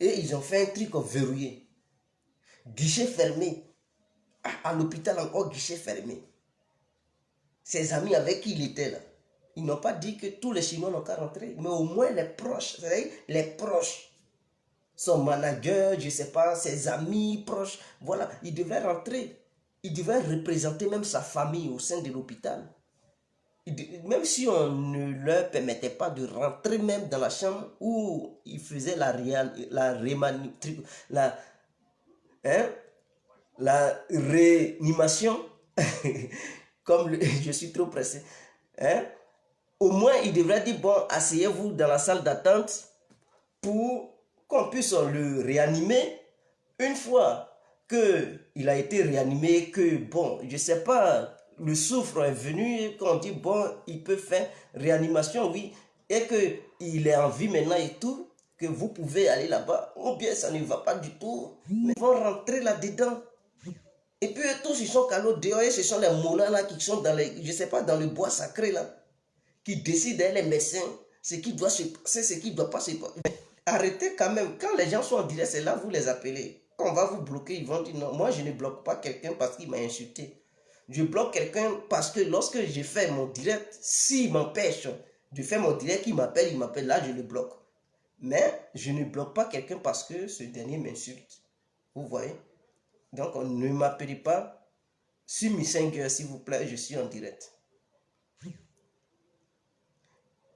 Et ils ont fait un truc verrouillé. Guichet fermé. À l'hôpital encore, guichet fermé. Ses amis avec qui il était là, ils n'ont pas dit que tous les Chinois n'ont qu'à rentrer, mais au moins les proches, c'est-à-dire les proches. Son manager, je ne sais pas, ses amis proches, voilà, ils devaient rentrer. il devrait représenter même sa famille au sein de l'hôpital. Même si on ne leur permettait pas de rentrer même dans la chambre où il faisait la réanimation, comme je suis trop pressé, hein? Au moins il devrait dire, bon, asseyez-vous dans la salle d'attente pour qu'on puisse le réanimer. Une fois qu'il a été réanimé, que bon, je sais pas, le souffle est venu et qu'on dit, bon, il peut faire réanimation, oui, et qu'il est en vie maintenant et tout, que vous pouvez aller là-bas, ou bien ça ne va pas du tout, mais ils vont rentrer là-dedans. Et puis tous ils sont calés dehors et ce sont les moulins là qui sont dans les, je sais pas, dans le bois sacré là, qui décident, les médecins, ce qui doit se passer, ce qui ne doit pas se passer. Arrêtez quand même, quand les gens sont en direct, c'est là vous les appelez. Quand on va vous bloquer, ils vont dire non, moi je ne bloque pas quelqu'un parce qu'il m'a insulté. Je bloque quelqu'un parce que lorsque je fais mon direct, s'il m'empêche de faire mon direct, il m'appelle, là je le bloque. Mais je ne bloque pas quelqu'un parce que ce dernier m'insulte. Vous voyez? Donc ne m'appelez pas sur Messenger s'il vous plaît, je suis en direct.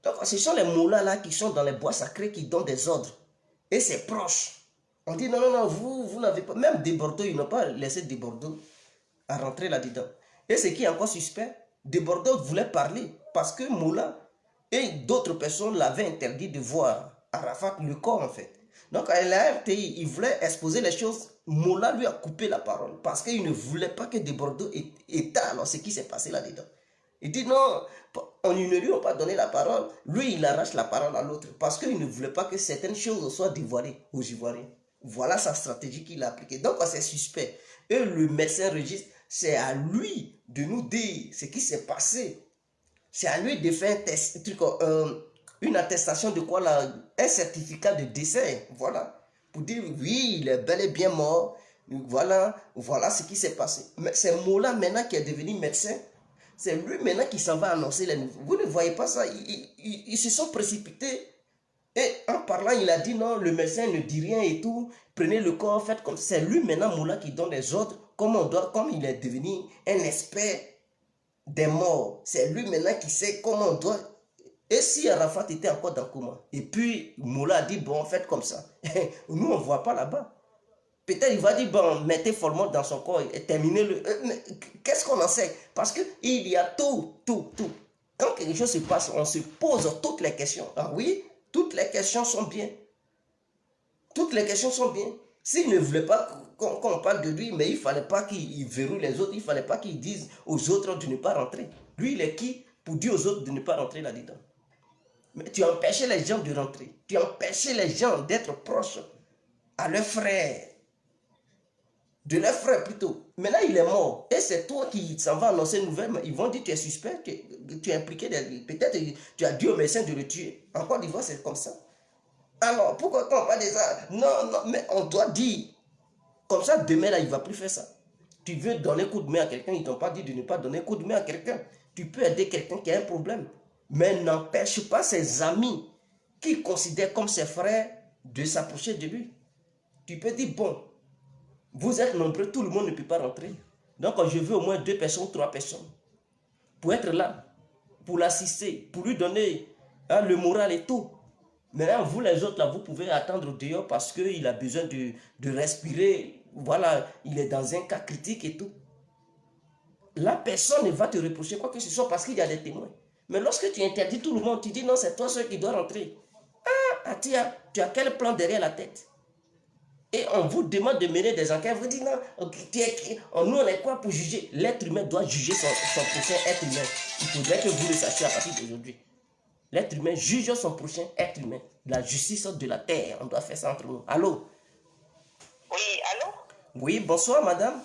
Donc ce sont les moulins là qui sont dans les bois sacrés qui donnent des ordres. Et c'est proche. On dit non, non, non, vous n'avez pas... Même des Bordeaux, ils n'ont pas laissé des Bordeaux à rentrer là-dedans. Et ce qui est encore suspect, des Bordeaux voulaient parler parce que Moula et d'autres personnes l'avaient interdit de voir Arafat, le corps en fait. Donc à la RTI, il voulait exposer les choses. Moula lui a coupé la parole parce qu'il ne voulait pas que des Bordeaux étalent ce qui s'est passé là-dedans. Il dit non, on ne lui a pas donné la parole. Lui, il arrache la parole à l'autre parce qu'il ne voulait pas que certaines choses soient dévoilées aux Ivoiriens. Voilà sa stratégie qu'il a appliquée. Donc, c'est suspect. Et le médecin registre, c'est à lui de nous dire ce qui s'est passé. C'est à lui de faire un test, une attestation de quoi là, un certificat de décès. Voilà. Pour dire, oui, il est bel et bien mort. Voilà, voilà ce qui s'est passé. Mais c'est Mola maintenant qui est devenu médecin. C'est lui maintenant qui s'en va annoncer les nouveaux. Vous ne voyez pas ça? Ils se sont précipités. Et en parlant, il a dit non, le médecin ne dit rien et tout. Prenez le corps, faites comme ça. C'est lui maintenant, Moula, qui donne les ordres, comme il est devenu un expert des morts. C'est lui maintenant qui sait comment on doit. Et si Arafat était encore dans le coma, et puis Moula a dit bon, faites comme ça. Nous, on ne voit pas là-bas. Peut-être il va dire bon, mettez follement dans son corps et terminez-le. Qu'est-ce qu'on en sait? Parce qu'il y a tout. Quand quelque chose se passe, on se pose toutes les questions. Ah oui? Toutes les questions sont bien. Toutes les questions sont bien. S'il ne voulait pas qu'on parle de lui, mais il ne fallait pas qu'il verrouille les autres, il ne fallait pas qu'il dise aux autres de ne pas rentrer. Lui, il est qui pour dire aux autres de ne pas rentrer là-dedans? Mais tu as empêché les gens de rentrer. Tu as empêché les gens d'être proches à leurs frères. De leurs frères plutôt. Maintenant, il est mort. Et c'est toi qui s'en vas annoncer une nouvelle. Ils vont dire que tu es suspect, tu es impliqué. Peut-être tu as dit au médecin de le tuer. En Côte d'Ivoire, c'est comme ça. Alors, pourquoi quand on parle de ça? Non, mais on doit dire. Comme ça, demain, là, il ne va plus faire ça. Tu veux donner un coup de main à quelqu'un, ils ne t'ont pas dit de ne pas donner un coup de main à quelqu'un. Tu peux aider quelqu'un qui a un problème. Mais n'empêche pas ses amis qui considèrent comme ses frères de s'approcher de lui. Tu peux dire, bon, vous êtes nombreux, tout le monde ne peut pas rentrer. Donc, je veux au moins 2 personnes, 3 personnes pour être là, pour l'assister, pour lui donner le moral et tout. Maintenant, vous les autres, là, vous pouvez attendre dehors parce qu'il a besoin de respirer. Voilà, il est dans un cas critique et tout. La personne ne va te reprocher quoi que ce soit parce qu'il y a des témoins. Mais lorsque tu interdis tout le monde, tu dis non, c'est toi seul qui doit rentrer. Ah, tu as quel plan derrière la tête? Et on vous demande de mener des enquêtes. Vous dites non, nous on est quoi pour juger? L'être humain doit juger son prochain être humain. Il faudrait que vous le sachiez à partir d'aujourd'hui. L'être humain juge son prochain être humain. La justice de la terre, on doit faire ça entre nous. Allô? Oui, allô? Oui, bonsoir madame.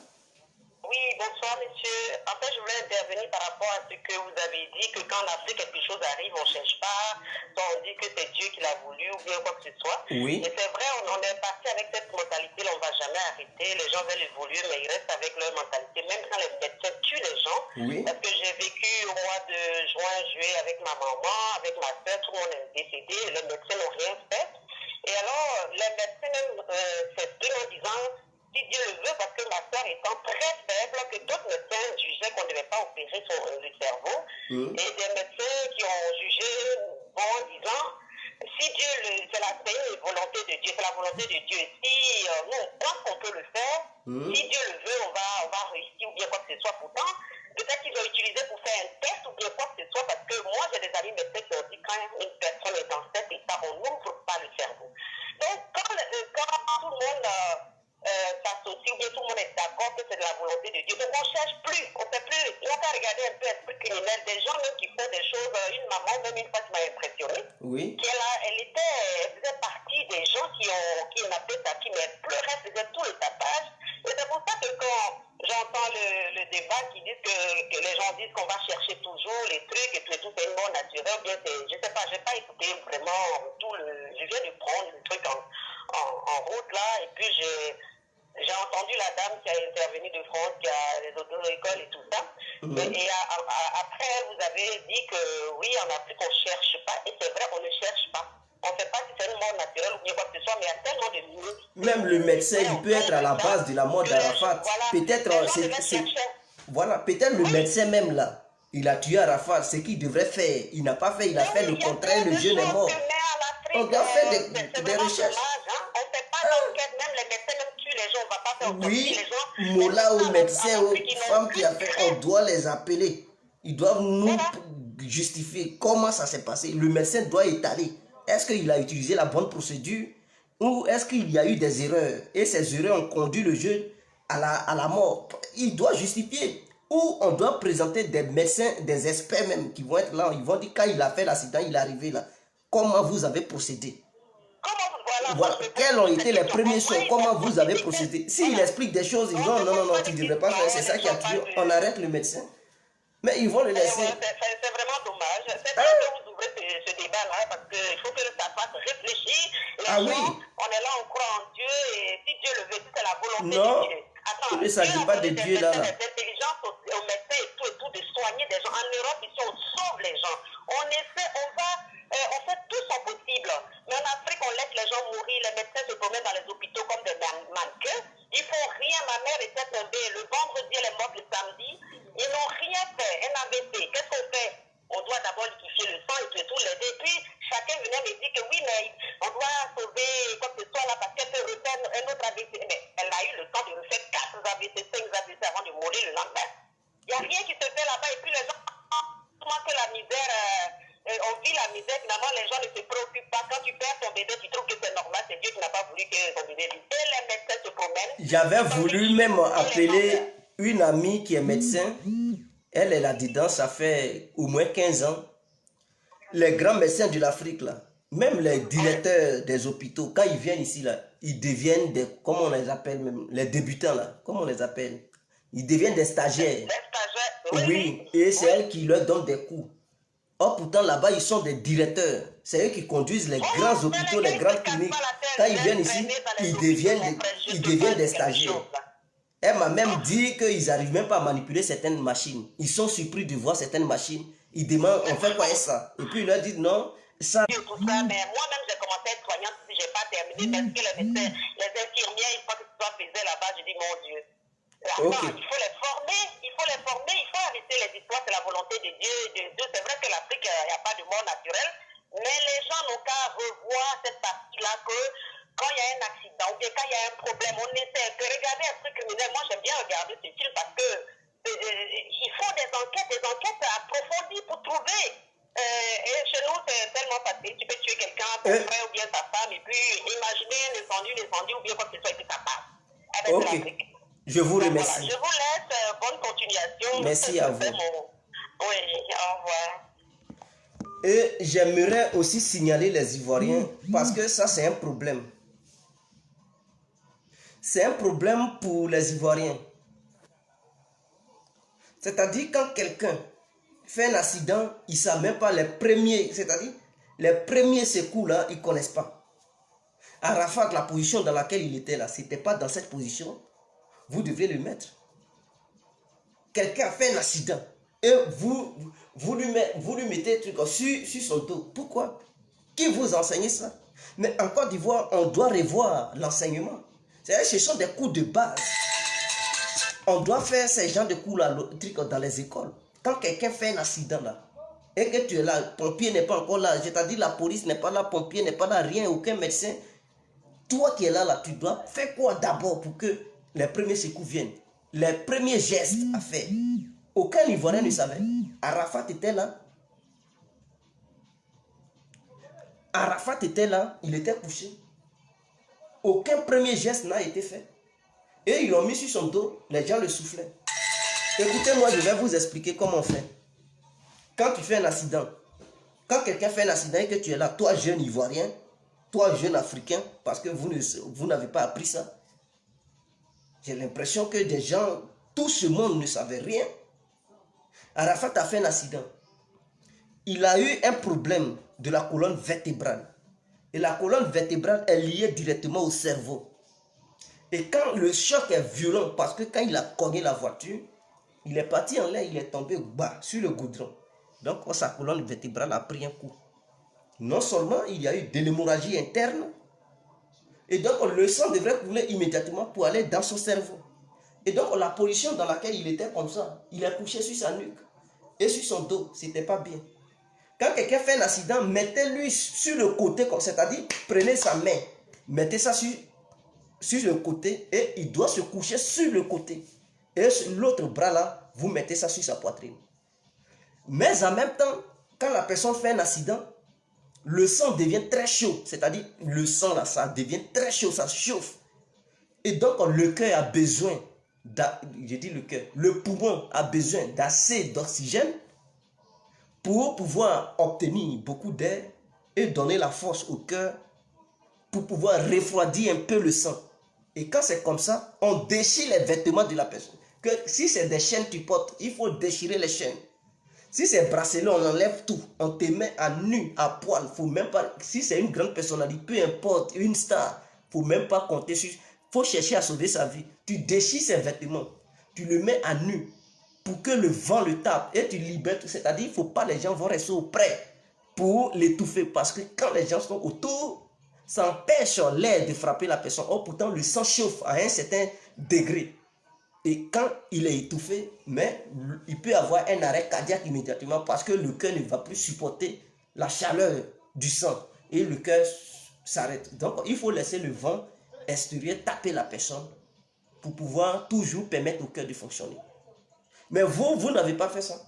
Oui, bonsoir monsieur. En fait, je voulais intervenir par rapport à ce que vous avez dit, que quand en Afrique quelque chose arrive, on ne cherche pas, soit on dit que c'est Dieu qui l'a voulu ou bien quoi que ce soit. Oui. Et c'est vrai, on est parti avec cette mentalité, on ne va jamais arrêter. Les gens veulent évoluer, mais ils restent avec leur mentalité, même quand les médecins tuent les gens. Oui. Parce que j'ai vécu au mois de juin, juillet avec ma maman, avec ma soeur, tout le monde est décédé, les médecins n'ont rien fait. Et alors, les médecins, c'est 2 ans, 10 ans, si Dieu le veut, parce que ma soeur étant très faible, que d'autres médecins jugeaient qu'on ne devait pas opérer le cerveau, et des médecins qui ont jugé, bon, en disant, si Dieu, c'est la volonté de Dieu, c'est la volonté de Dieu. Si nous, on pense qu'on peut le faire, si Dieu le veut, on va réussir ou bien quoi que ce soit. Pourtant, peut-être qu'ils ont utilisé pour faire un test ou bien quoi que ce soit, parce que moi, j'ai des amis médecins qui ont dit quand une personne est dans cet état, on n'ouvre pas le cerveau. Donc, quand tout le monde s'associe ou bien tout le monde est d'accord que c'est de la volonté de Dieu, donc on ne cherche plus, on ne fait plus. On a regarder un peu l'esprit criminel, des gens même qui font des choses, une maman, même une fois qui m'a impressionnée, Oui. elle faisait partie des gens qui n'avaient pas, qui me pleuraient, faisait tout le tapage. Et c'est pour ça que quand j'entends le débat qui dit que les gens disent qu'on va chercher toujours les trucs et tout c'est une mort naturelle, bien je sais pas, j'ai pas écouté vraiment je viens de prendre le truc en route là, et puis j'ai entendu la dame qui est intervenue de France, qui a les auto-écoles et tout ça. Et après, vous avez dit que oui, en Afrique, on ne cherche pas. Et c'est vrai, on ne cherche pas. On ne sait pas si c'est une mort naturelle ou bien quoi que ce soit, mais il y a tellement de minutes. Même le médecin, il peut être à la base de la mort d'Arafat. Voilà, peut-être voilà, peut-être le médecin même là, il a tué Arafat, ce qu'il devrait faire. Il n'a pas fait, il a fait le contraire, le jeune est mort. On doit faire des recherches. On ne fait pas d'enquête, même les médecins même tuent les gens, on ne va pas faire autopsie Oui, les gens. Mola aux médecins, aux femmes qui a fait, on doit les appeler. Ils doivent nous justifier comment ça s'est passé. Le médecin doit étaler. Est-ce qu'il a utilisé la bonne procédure ou est-ce qu'il y a eu des erreurs? Et ces erreurs ont conduit le jeune à la mort. Il doit justifier. Ou on doit présenter des médecins, des experts même qui vont être là. Ils vont dire quand il a fait l'accident, il est arrivé là. Comment vous avez procédé? Voilà. Quels ont été les premiers soins? Comment vous avez procédé? S'il explique des choses, ils vont non, tu ne devrais pas faire, c'est ça qui a tué. On arrête le médecin. Mais ils vont le laisser. C'est vraiment dommage. C'est vrai que vous ouvrez ce débat-là parce qu'il faut que ça fasse réfléchir. Les gens, on est là, on croit en Dieu et si Dieu le veut, si c'est la volonté de Dieu. Attends, il ne s'agit pas de Dieu là. L'intelligence aux médecins et tout, de soigner des gens. En Europe, ici, on sauve les gens. On essaie, on fait tout son possible. Mais en Afrique, on laisse les gens mourir. Les médecins se promènent dans les hôpitaux comme des mannequins. Ils font rien. Ma mère était tombée le vendredi, elle est morte le samedi. Ils n'ont rien fait. Un AVC. Qu'est-ce qu'on fait? On doit d'abord liquifier le sang et tout l'aider. Et puis, chacun venait me dire que oui, mais on doit sauver quoi que ce soit là parce qu'elle peut refaire un autre AVC. Mais elle a eu le temps de refaire 4 AVC, 5 AVC avant de mourir le lendemain. Il n'y a rien qui se fait là-bas. Et puis, les gens, comment que la misère, on vit la misère, finalement, les gens ne se préoccupent pas. Quand tu perds ton bébé, tu trouves que c'est normal. C'est Dieu qui n'a pas voulu que ton bébé vive. Et les médecins se promènent. J'avais voulu même appeler une amie qui est médecin. Elle est là-dedans, ça fait au moins 15 ans. Les grands médecins de l'Afrique, là, même les directeurs des hôpitaux, quand ils viennent ici, là, ils deviennent des, comment on les appelle même, les débutants, là, comment on les appelle? Ils deviennent des stagiaires. Oui, et c'est elle qui leur donne des cours. Or, pourtant, là-bas, ils sont des directeurs. C'est eux qui conduisent les grands hôpitaux, les grandes cliniques. Quand ils viennent ici, ils deviennent des stagiaires. Elle m'a même dit qu'ils n'arrivent même pas à manipuler certaines machines. Ils sont surpris de voir certaines machines. Ils demandent, on fait quoi avec ça? Et puis ils leur disent non, ça. Mais moi-même, j'ai commencé à être soignante si je n'ai pas terminé parce que les médecins, les infirmières, une fois que tu dois peser là-bas, je dis mon Dieu. Attends, il faut les former, il faut arrêter les histoires, c'est la volonté de Dieu. C'est vrai que l'Afrique, il n'y a pas de mort naturelle, mais les gens n'ont qu'à revoir cette partie-là que quand il y a un accident ou bien quand il y a un problème, on essaie de regarder un truc criminel. Moi, j'aime bien regarder ce film parce que il faut des enquêtes approfondies pour trouver. Et chez nous, c'est tellement facile. Tu peux tuer quelqu'un, ton frère ou bien ta femme, et puis imaginer un incendie ou bien quoi que ce soit, et puis ça passe. Ok. Je vous remercie. Voilà. Je vous laisse. Bonne continuation. Merci à vous. Oui, au revoir. Et j'aimerais aussi signaler les Ivoiriens parce que ça, c'est un problème. C'est un problème pour les Ivoiriens. C'est-à-dire quand quelqu'un fait un accident, il ne sait même pas les premiers, c'est-à-dire les premiers secours là, ils ne connaissent pas. Arafat, la position dans laquelle il était là, ce n'était pas dans cette position. Vous devez le mettre. Quelqu'un a fait un accident et vous lui mettez un truc sur son dos. Pourquoi? Qui vous enseigne ça? Mais en Côte d'Ivoire, on doit revoir l'enseignement. Ce sont des cours de base. On doit faire ces genres de cours là, dans les écoles. Quand quelqu'un fait un accident là, et que tu es là, pompier n'est pas encore là, je t'ai dit la police n'est pas là, pompier n'est pas là, rien, aucun médecin. Toi qui es là, tu dois faire quoi d'abord pour que les premiers secours viennent? Les premiers gestes à faire. Aucun Ivoirien ne savait. Arafat était là. Arafat était là, il était couché. Aucun premier geste n'a été fait. Et ils l'ont mis sur son dos, les gens le soufflaient. Écoutez-moi, je vais vous expliquer comment on fait. Quand tu fais un accident, quand quelqu'un fait un accident et que tu es là, toi jeune Ivoirien, toi jeune Africain, parce que vous n'avez pas appris ça, j'ai l'impression que des gens, tout ce monde ne savait rien. Arafat a fait un accident. Il a eu un problème de la colonne vertébrale. Et la colonne vertébrale est liée directement au cerveau. Et quand le choc est violent, parce que quand il a cogné la voiture, il est parti en l'air, il est tombé bas sur le goudron. Donc sa colonne vertébrale a pris un coup. Non seulement il y a eu de l'hémorragie interne, et donc le sang devrait couler immédiatement pour aller dans son cerveau. Et donc la position dans laquelle il était comme ça, il est couché sur sa nuque et sur son dos, c'était pas bien. Quand quelqu'un fait un accident, mettez-lui sur le côté, c'est-à-dire prenez sa main, mettez ça sur le côté et il doit se coucher sur le côté. Et l'autre bras là, vous mettez ça sur sa poitrine. Mais en même temps, quand la personne fait un accident, le sang devient très chaud, c'est-à-dire le sang là, ça devient très chaud, ça chauffe. Et donc le cœur a besoin, je dis le cœur, le poumon a besoin d'assez d'oxygène pour pouvoir obtenir beaucoup d'air et donner la force au cœur pour pouvoir refroidir un peu le sang. Et quand c'est comme ça, on déchire les vêtements de la personne. Que si c'est des chaînes tu portes, il faut déchirer les chaînes. Si c'est bracelet, on enlève tout. On te met à nu, à poil. Faut même pas, si c'est une grande personnalité, peu importe, une star, faut même pas compter sur. Faut chercher à sauver sa vie. Tu déchires ses vêtements, tu le mets à nu pour que le vent le tape et tu libères tout. C'est-à-dire, il ne faut pas les gens vont rester auprès pour l'étouffer parce que quand les gens sont autour, ça empêche l'air de frapper la personne. Or, pourtant, le sang chauffe à un certain degré. Et quand il est étouffé, mais il peut avoir un arrêt cardiaque immédiatement parce que le cœur ne va plus supporter la chaleur du sang et le cœur s'arrête. Donc, il faut laisser le vent extérieur taper la personne pour pouvoir toujours permettre au cœur de fonctionner. Mais vous n'avez pas fait ça.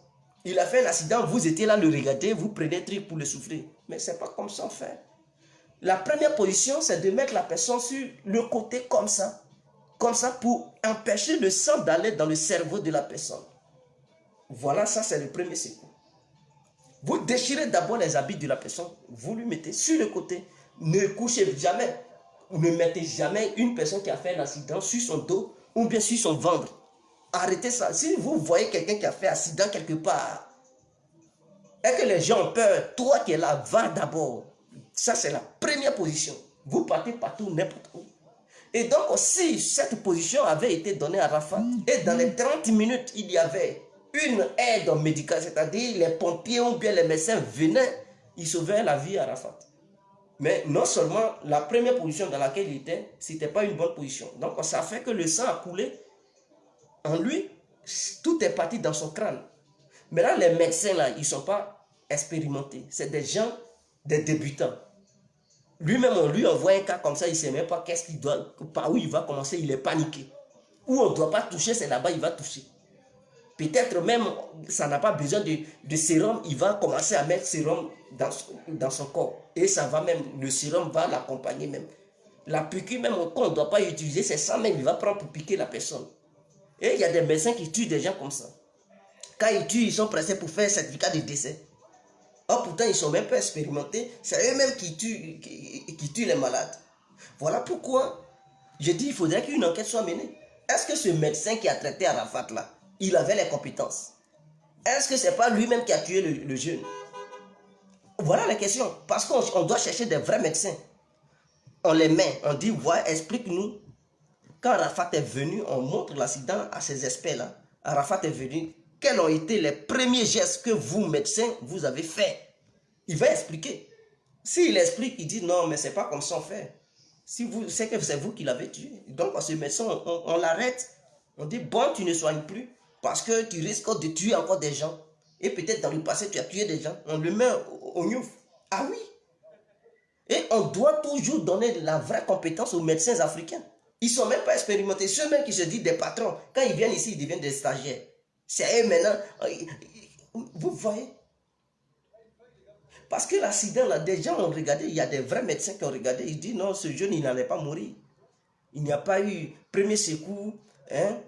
Il a fait un accident, vous étiez là le regarder, vous prenez un truc pour le souffler. Mais ce n'est pas comme ça on fait. La première position, c'est de mettre la personne sur le côté comme ça pour empêcher le sang d'aller dans le cerveau de la personne. Voilà, ça c'est le premier secours. Vous déchirez d'abord les habits de la personne, vous lui mettez sur le côté. Ne couchez jamais, ne mettez jamais une personne qui a fait un accident sur son dos ou bien sur son ventre. Arrêtez ça. Si vous voyez quelqu'un qui a fait un accident quelque part et que les gens ont peur, toi qui es là, va d'abord. Ça c'est la première position. Vous partez partout, n'importe où. Et donc, si cette position avait été donnée à Arafat, et dans les 30 minutes, il y avait une aide médicale, c'est-à-dire les pompiers ou bien les médecins venaient, ils sauvaient la vie à Arafat. Mais non seulement la première position dans laquelle il était, ce n'était pas une bonne position. Donc, ça fait que le sang a coulé en lui, tout est parti dans son crâne. Maintenant, les médecins, là, ils ne sont pas expérimentés. C'est des gens, des débutants. Lui-même, on lui envoie un cas comme ça, il ne sait même pas qu'est-ce qu'il doit, par où il va commencer, il est paniqué. Où on ne doit pas toucher, c'est là-bas, il va toucher. Peut-être même, ça n'a pas besoin de sérum, il va commencer à mettre sérum dans son corps. Et ça va même, le sérum va l'accompagner même. La piqûre même, qu'on ne doit pas utiliser, c'est ça même, il va prendre pour piquer la personne. Et il y a des médecins qui tuent des gens comme ça. Quand ils tuent, ils sont pressés pour faire un certificat de décès. Or, pourtant, ils ne sont même pas expérimentés. C'est eux-mêmes qui tuent les malades. Voilà pourquoi je dis qu'il faudrait qu'une enquête soit menée. Est-ce que ce médecin qui a traité Arafat là, il avait les compétences? Est-ce que ce n'est pas lui-même qui a tué le jeune? Voilà la question. Parce qu'on doit chercher des vrais médecins. On les met, on dit, voilà, explique-nous. Quand Arafat est venu, on montre l'accident à ces experts-là. Arafat est venu. Quels ont été les premiers gestes que vous, médecins, vous avez faits? Il va expliquer. S'il explique, il dit non, mais ce n'est pas comme ça on fait. Si vous, c'est que c'est vous qui l'avez tué. Donc, ce médecin, on l'arrête. On dit, bon, tu ne soignes plus parce que tu risques de tuer encore des gens. Et peut-être dans le passé, tu as tué des gens. On le met au Niouf. Ah oui. Et on doit toujours donner la vraie compétence aux médecins africains. Ils ne sont même pas expérimentés. Ceux même qui se disent des patrons, quand ils viennent ici, ils deviennent des stagiaires. C'est eux maintenant. Vous voyez? Parce que l'accident, là, des gens ont regardé, il y a des vrais médecins qui ont regardé, ils disent non, ce jeune, il n'allait pas mourir. Il n'y a pas eu premier secours, hein,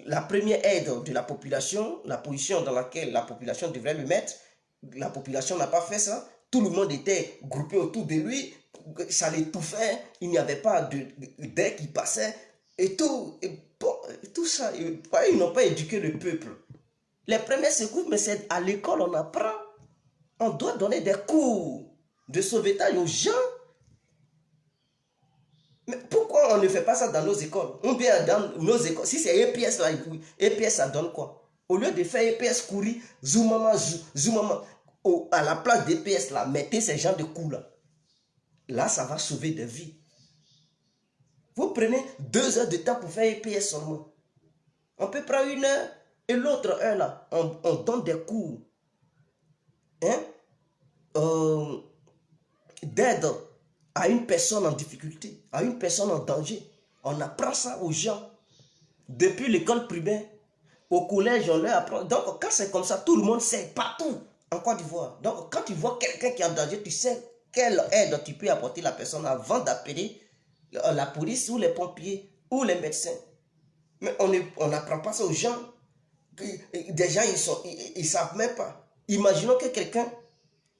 la première aide de la population, la position dans laquelle la population devrait le mettre. La population n'a pas fait ça. Tout le monde était groupé autour de lui. Ça l'étouffait. Il n'y avait pas d'air qui passait. Et tout, tout ça, ils n'ont pas éduqué le peuple. Les premiers secours, mais c'est à l'école on apprend. On doit donner des cours de sauvetage aux gens. Mais pourquoi on ne fait pas ça dans nos écoles? Ou bien dans nos écoles, si c'est EPS là, EPS ça donne quoi? Au lieu de faire EPS courir, zoomama, à la place d'EPS là, mettez ces gens de coups là. Là, ça va sauver des vies. Vous prenez 2 heures de temps pour faire EPS seulement. On peut prendre 1 heure et l'autre heure là, on donne des cours. Hein? D'aide à une personne en difficulté, à une personne en danger. On apprend ça aux gens. Depuis l'école primaire, au collège, on leur apprend. Donc, quand c'est comme ça, tout le monde sait partout en Côte d'Ivoire. Donc, quand tu vois quelqu'un qui est en danger, tu sais quelle aide tu peux apporter à la personne avant d'appeler la police ou les pompiers ou les médecins. Mais on n'apprend pas ça aux gens. Des gens, ils ne savent même pas. Imaginons que quelqu'un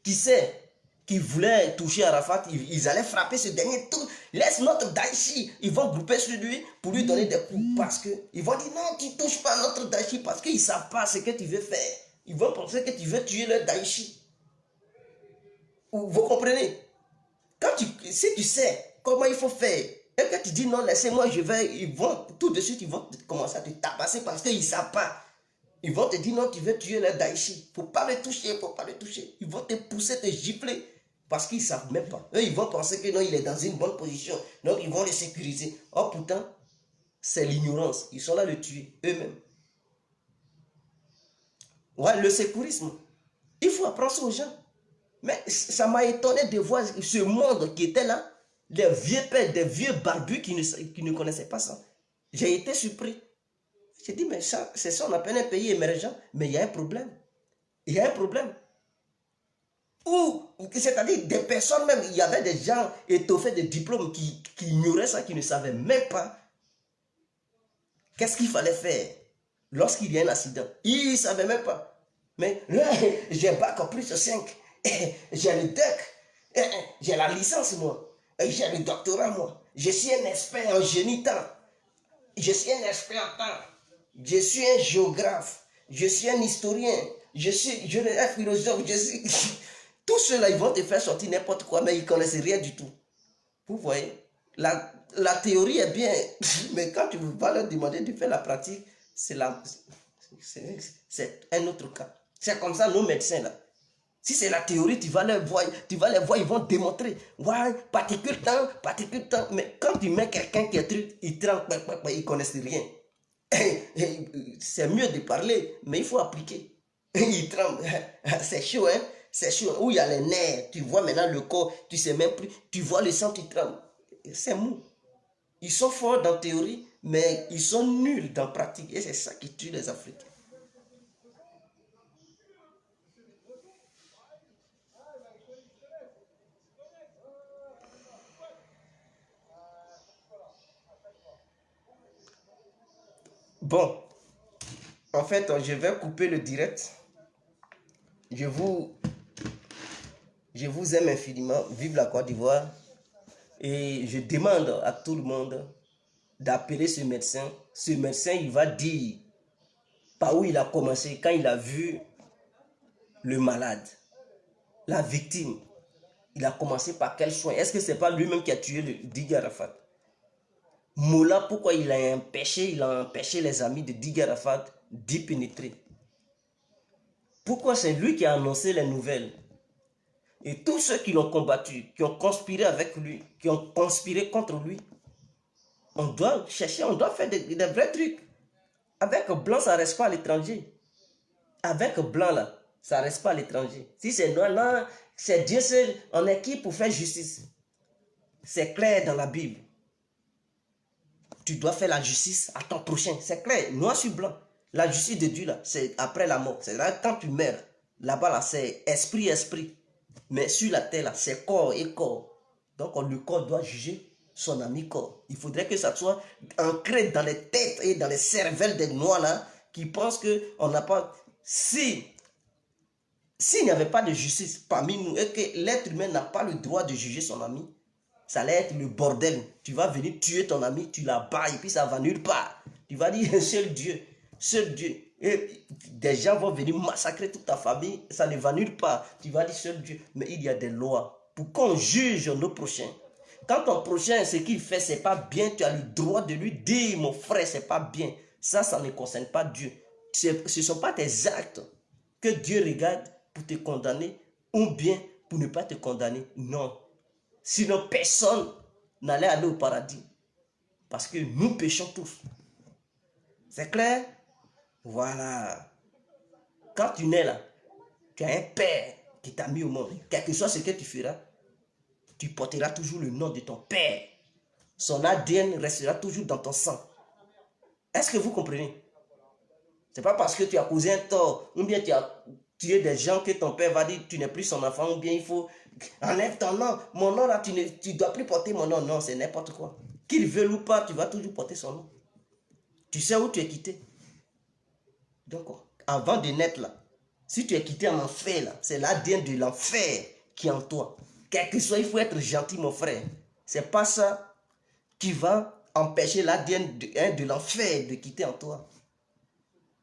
qui sait, qui voulait toucher Arafat, ils allaient frapper ce dernier tout. Laisse notre Daïchi. Ils vont grouper sur lui pour lui donner des coups. Parce qu'ils vont dire non, tu ne touches pas notre Daïchi parce qu'ils ne savent pas ce que tu veux faire. Ils vont penser que tu veux tuer leur Daïchi. Vous comprenez? Si tu sais comment il faut faire, et que tu dis non, laissez-moi, je vais, ils vont tout de suite, ils vont commencer à te tabasser parce qu'ils ne savent pas. Ils vont te dire non, tu veux tuer leur Daïchi. Il ne faut pas le toucher, il ne faut pas le toucher. Ils vont te pousser, te gifler. Parce qu'ils ne savent même pas. Eux, ils vont penser que non, il est dans une bonne position. Donc, ils vont le sécuriser. Or, pourtant, c'est l'ignorance. Ils sont là le tuer eux-mêmes. Ouais, le sécurisme. Il faut apprendre ça aux gens. Mais ça m'a étonné de voir ce monde qui était là. Des vieux pères, des vieux barbus qui ne connaissaient pas ça. J'ai été surpris. J'ai dit, mais ça, c'est ça, on appelle un pays émergent. Mais il y a un problème. Il y a un problème. C'est-à-dire des personnes même, il y avait des gens étoffés de diplômes qui ignoraient ça, qui ne savaient même pas qu'est-ce qu'il fallait faire lorsqu'il y a un accident. Ils ne savaient même pas. Mais là, j'ai bac en plus 5, j'ai le DEC, j'ai la licence moi, j'ai le doctorat moi, je suis un expert en génie temps, je suis un expert en temps, je suis un géographe, je suis un historien, je suis un philosophe, je suis... Tous ceux-là, ils vont te faire sortir n'importe quoi, mais ils ne connaissent rien du tout. Vous voyez, la théorie est bien, mais quand tu vas leur demander de faire la pratique, c'est un autre cas. C'est comme ça nos médecins là. Si c'est la théorie, tu vas les voir, ils vont démontrer. Ouais, particule temps, mais quand tu mets quelqu'un qui est truc, il trempe, ils ne connaissent rien. C'est mieux de parler, mais il faut appliquer. Il tremble, c'est chaud, hein? C'est chaud, où il y a les nerfs, tu vois maintenant le corps, tu ne sais même plus, tu vois le sang, tu trembles. C'est mou. Ils sont forts dans la théorie, mais ils sont nuls dans la pratique. Et c'est ça qui tue les Africains. Bon, en fait, je vais couper le direct. Je vous aime infiniment. Vive la Côte d'Ivoire. Et je demande à tout le monde d'appeler ce médecin. Ce médecin, il va dire par où il a commencé quand il a vu le malade, la victime. Il a commencé par quel soin? Est-ce que ce n'est pas lui-même qui a tué le Didier Arafat? Moula, pourquoi il a empêché les amis de Didier Arafat d'y pénétrer? Pourquoi c'est lui qui a annoncé les nouvelles? Et tous ceux qui l'ont combattu, qui ont conspiré avec lui, qui ont conspiré contre lui, on doit chercher, on doit faire des vrais trucs. Avec blanc, ça ne reste pas à l'étranger. Avec blanc, là, ça ne reste pas à l'étranger. Si c'est noir, là, c'est Dieu seul en équipe pour faire justice. C'est clair dans la Bible. Tu dois faire la justice à ton prochain. C'est clair, noir sur blanc. La justice de Dieu, là, c'est après la mort. C'est là quand tu meurs. Là-bas, là, c'est esprit, esprit. Mais sur la terre, là, c'est corps et corps. Donc, le corps doit juger son ami corps. Il faudrait que ça soit ancré dans les têtes et dans les cervelles des noirs, là, qui pensent qu'on n'a pas... S'il n'y avait pas de justice parmi nous et que l'être humain n'a pas le droit de juger son ami, ça allait être le bordel. Tu vas venir tuer ton ami, tu la bats et puis ça va nulle part. Tu vas dire seul Dieu, seul Dieu. Et des gens vont venir massacrer toute ta famille, ça ne va nulle part. Tu vas dire seul Dieu. Mais il y a des lois pour qu'on juge nos prochains. Quand ton prochain, ce qu'il fait, c'est pas bien, tu as le droit de lui dire, mon frère, c'est pas bien. Ça ne concerne pas Dieu. Ce ne sont pas tes actes que Dieu regarde pour te condamner ou bien pour ne pas te condamner. Non. Sinon, personne n'allait aller au paradis. Parce que nous péchons tous. C'est clair? Voilà. Quand tu nais là, tu as un père qui t'a mis au monde. Quel que soit ce que tu feras, tu porteras toujours le nom de ton père. Son ADN restera toujours dans ton sang. Est-ce que vous comprenez? C'est pas parce que tu as causé un tort, ou bien tu as tué des gens que ton père va dire tu n'es plus son enfant, ou bien il faut enlève ton nom. Mon nom là, tu ne dois plus porter mon nom. Non, c'est n'importe quoi. Qu'il veuille ou pas, tu vas toujours porter son nom. Tu sais où tu es quitté. Donc, avant de naître là, si tu es quitté en enfer là, c'est l'ADN de l'enfer qui est en toi. Quel que soit, il faut être gentil, mon frère. C'est pas ça qui va empêcher l'ADN de l'enfer de quitter en toi.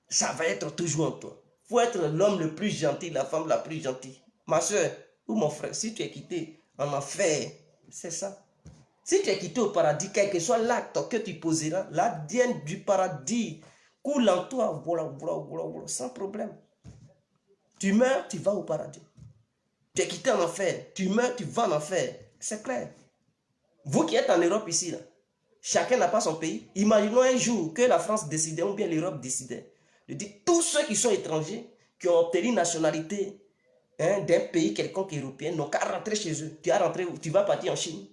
Ça va être toujours en toi. Il faut être l'homme le plus gentil, la femme la plus gentille. Ma soeur ou mon frère, si tu es quitté en enfer, c'est ça. Si tu es quitté au paradis, quel que soit l'acte que tu poseras, l'ADN du paradis coule en toi, voilà, sans problème. Tu meurs, tu vas au paradis. Tu es quitté en enfer, tu meurs, tu vas en enfer. C'est clair. Vous qui êtes en Europe ici, là, chacun n'a pas son pays. Imaginons un jour que la France décidait ou bien l'Europe décidait de dire tous ceux qui sont étrangers, qui ont obtenu une nationalité d'un pays quelconque européen, n'ont qu'à rentrer chez eux. Tu as rentré, tu vas partir en Chine.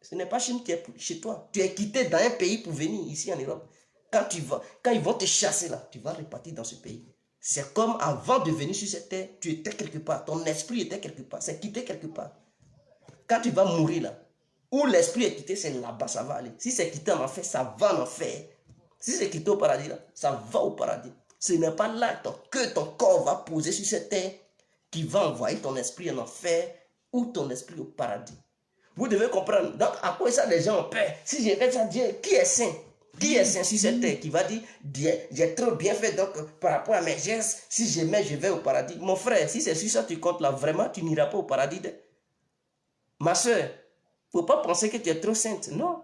Ce n'est pas Chine qui est chez toi. Tu es quitté dans un pays pour venir ici en Europe. Quand ils vont te chasser là, tu vas repartir dans ce pays. C'est comme avant de venir sur cette terre, tu étais quelque part, ton esprit était quelque part, c'est quitté quelque part. Quand tu vas mourir là, où l'esprit est quitté, c'est là-bas, ça va aller. Si c'est quitté en enfer, ça va en enfer. Si c'est quitté au paradis là, ça va au paradis. Ce n'est pas là que ton corps va poser sur cette terre qui va envoyer ton esprit en enfer ou ton esprit au paradis. Vous devez comprendre. Donc, à quoi ça les gens ont peur? Si j'ai fait ça, Dieu, qui est saint? Qui est saint sur cette terre qui va dire, j'ai trop bien fait, donc par rapport à mes gestes, si j'aimais, je vais au paradis. Mon frère, si c'est sur ça que tu comptes là, vraiment, tu n'iras pas au paradis. Ma soeur, il ne faut pas penser que tu es trop sainte. Non.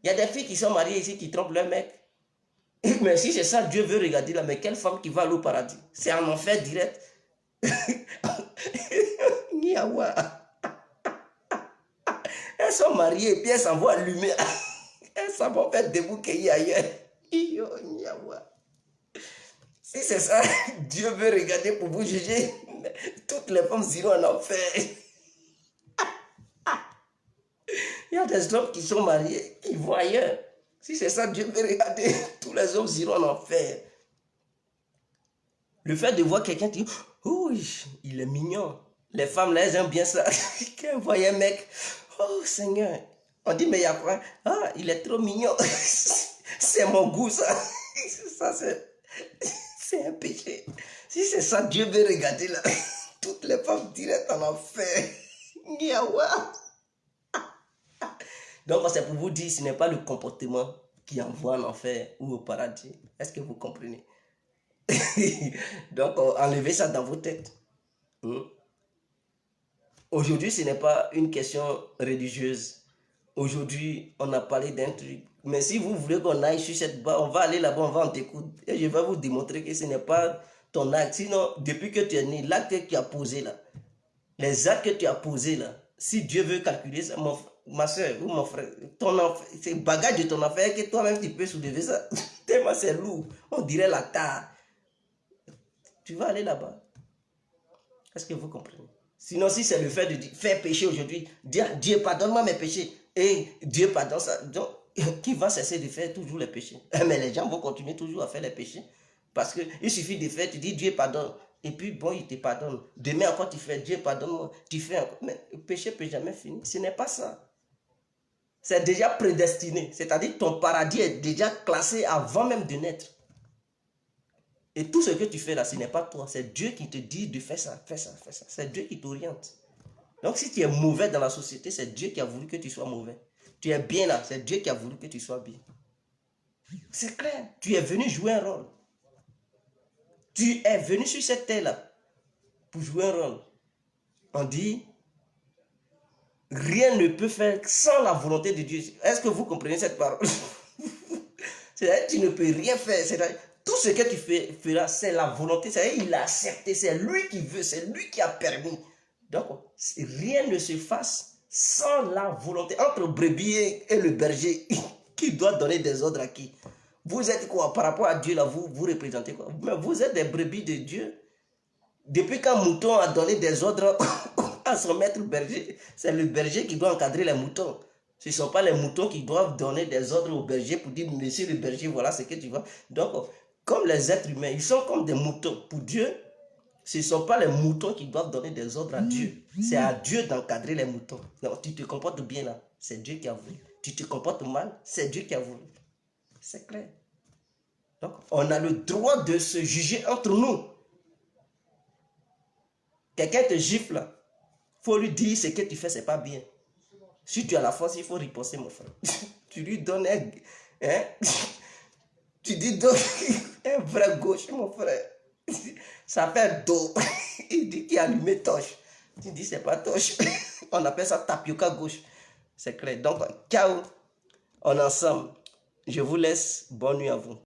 Il y a des filles qui sont mariées ici qui trompent leur mec. Mais si c'est ça, Dieu veut regarder là, mais quelle femme qui va aller au paradis? C'est en enfer direct. Niawa. Elles sont mariées et puis elles s'envoient allumer. Elles s'en vont faire debout qu'il ailleurs. Si c'est ça, Dieu veut regarder pour vous juger. Toutes les femmes iront en enfer. Il y a des hommes qui sont mariés, qui vont ailleurs. Si c'est ça, Dieu veut regarder. Tous les hommes iront en enfer. Le fait de voir quelqu'un qui dit, oh, il est mignon. Les femmes, là, elles aiment bien ça. Quand elles voient un mec, oh Seigneur. On dit, mais il y a quoi? Ah, il est trop mignon. C'est mon goût, ça. Ça, c'est un péché. Si c'est ça, Dieu veut regarder là. Toutes les femmes directes en enfer. Donc, c'est pour vous dire, ce n'est pas le comportement qui envoie en enfer ou au paradis. Est-ce que vous comprenez? Donc, enlevez ça dans vos têtes. Aujourd'hui, ce n'est pas une question religieuse. Aujourd'hui, on a parlé d'un truc. Mais si vous voulez qu'on aille sur cette barre, on va aller là-bas, on va en t'écouter. Et je vais vous démontrer que ce n'est pas ton acte. Sinon, depuis que tu es né, l'acte que tu as posé là, Les actes que tu as posés là, si Dieu veut calculer ça, ma soeur ou mon frère, c'est le bagage de ton affaire que toi-même tu peux soulever ça. Tellement c'est lourd. On dirait la terre. Tu vas aller là-bas. Est-ce que vous comprenez? Sinon, si c'est le fait de faire péché aujourd'hui, dire Dieu pardonne-moi mes péchés, et Dieu pardonne ça, donc qui va cesser de faire toujours les péchés? Mais les gens vont continuer toujours à faire les péchés. Parce qu'il suffit de faire, tu dis Dieu pardonne, et puis bon, il te pardonne. Demain encore, tu fais Dieu pardonne-moi, tu fais encore. Mais le péché ne peut jamais finir. Ce n'est pas ça. C'est déjà prédestiné. C'est-à-dire que ton paradis est déjà classé avant même de naître. Et tout ce que tu fais là, ce n'est pas toi. C'est Dieu qui te dit de faire ça, fais ça, fais ça. C'est Dieu qui t'oriente. Donc si tu es mauvais dans la société, c'est Dieu qui a voulu que tu sois mauvais. Tu es bien là, c'est Dieu qui a voulu que tu sois bien. C'est clair. Tu es venu jouer un rôle. Tu es venu sur cette terre-là pour jouer un rôle. On dit, rien ne peut faire sans la volonté de Dieu. Est-ce que vous comprenez cette parole? C'est-à-dire que tu ne peux rien faire. Tout ce que tu feras, c'est la volonté. C'est-à-dire qu'il a accepté, c'est lui qui veut, c'est lui qui a permis. Donc, rien ne se fasse sans la volonté. Entre le brebis et le berger, qui doit donner des ordres à qui? Vous êtes quoi? Par rapport à Dieu, là, vous représentez quoi? Mais vous êtes des brebis de Dieu. Depuis qu'un mouton a donné des ordres à son maître berger, c'est le berger qui doit encadrer les moutons. Ce ne sont pas les moutons qui doivent donner des ordres au berger pour dire, monsieur le berger, voilà ce que tu vas. Donc, comme les êtres humains, ils sont comme des moutons. Pour Dieu, ce ne sont pas les moutons qui doivent donner des ordres à Dieu. C'est à Dieu d'encadrer les moutons. Donc, tu te comportes bien là, c'est Dieu qui a voulu. Tu te comportes mal, c'est Dieu qui a voulu. C'est clair. Donc, on a le droit de se juger entre nous. Quelqu'un te gifle, il faut lui dire ce que tu fais, c'est pas bien. Si tu as la force, il faut riposter, mon frère. Tu lui donnes un... Hein? Tu dis donne un vrai gauche, mon frère. Ça fait dos. Il dit qu'il a allumé torche. Tu dis c'est pas torche. On appelle ça tapioca gauche. C'est clair. Donc, ciao. On est ensemble. Je vous laisse. Bonne nuit à vous.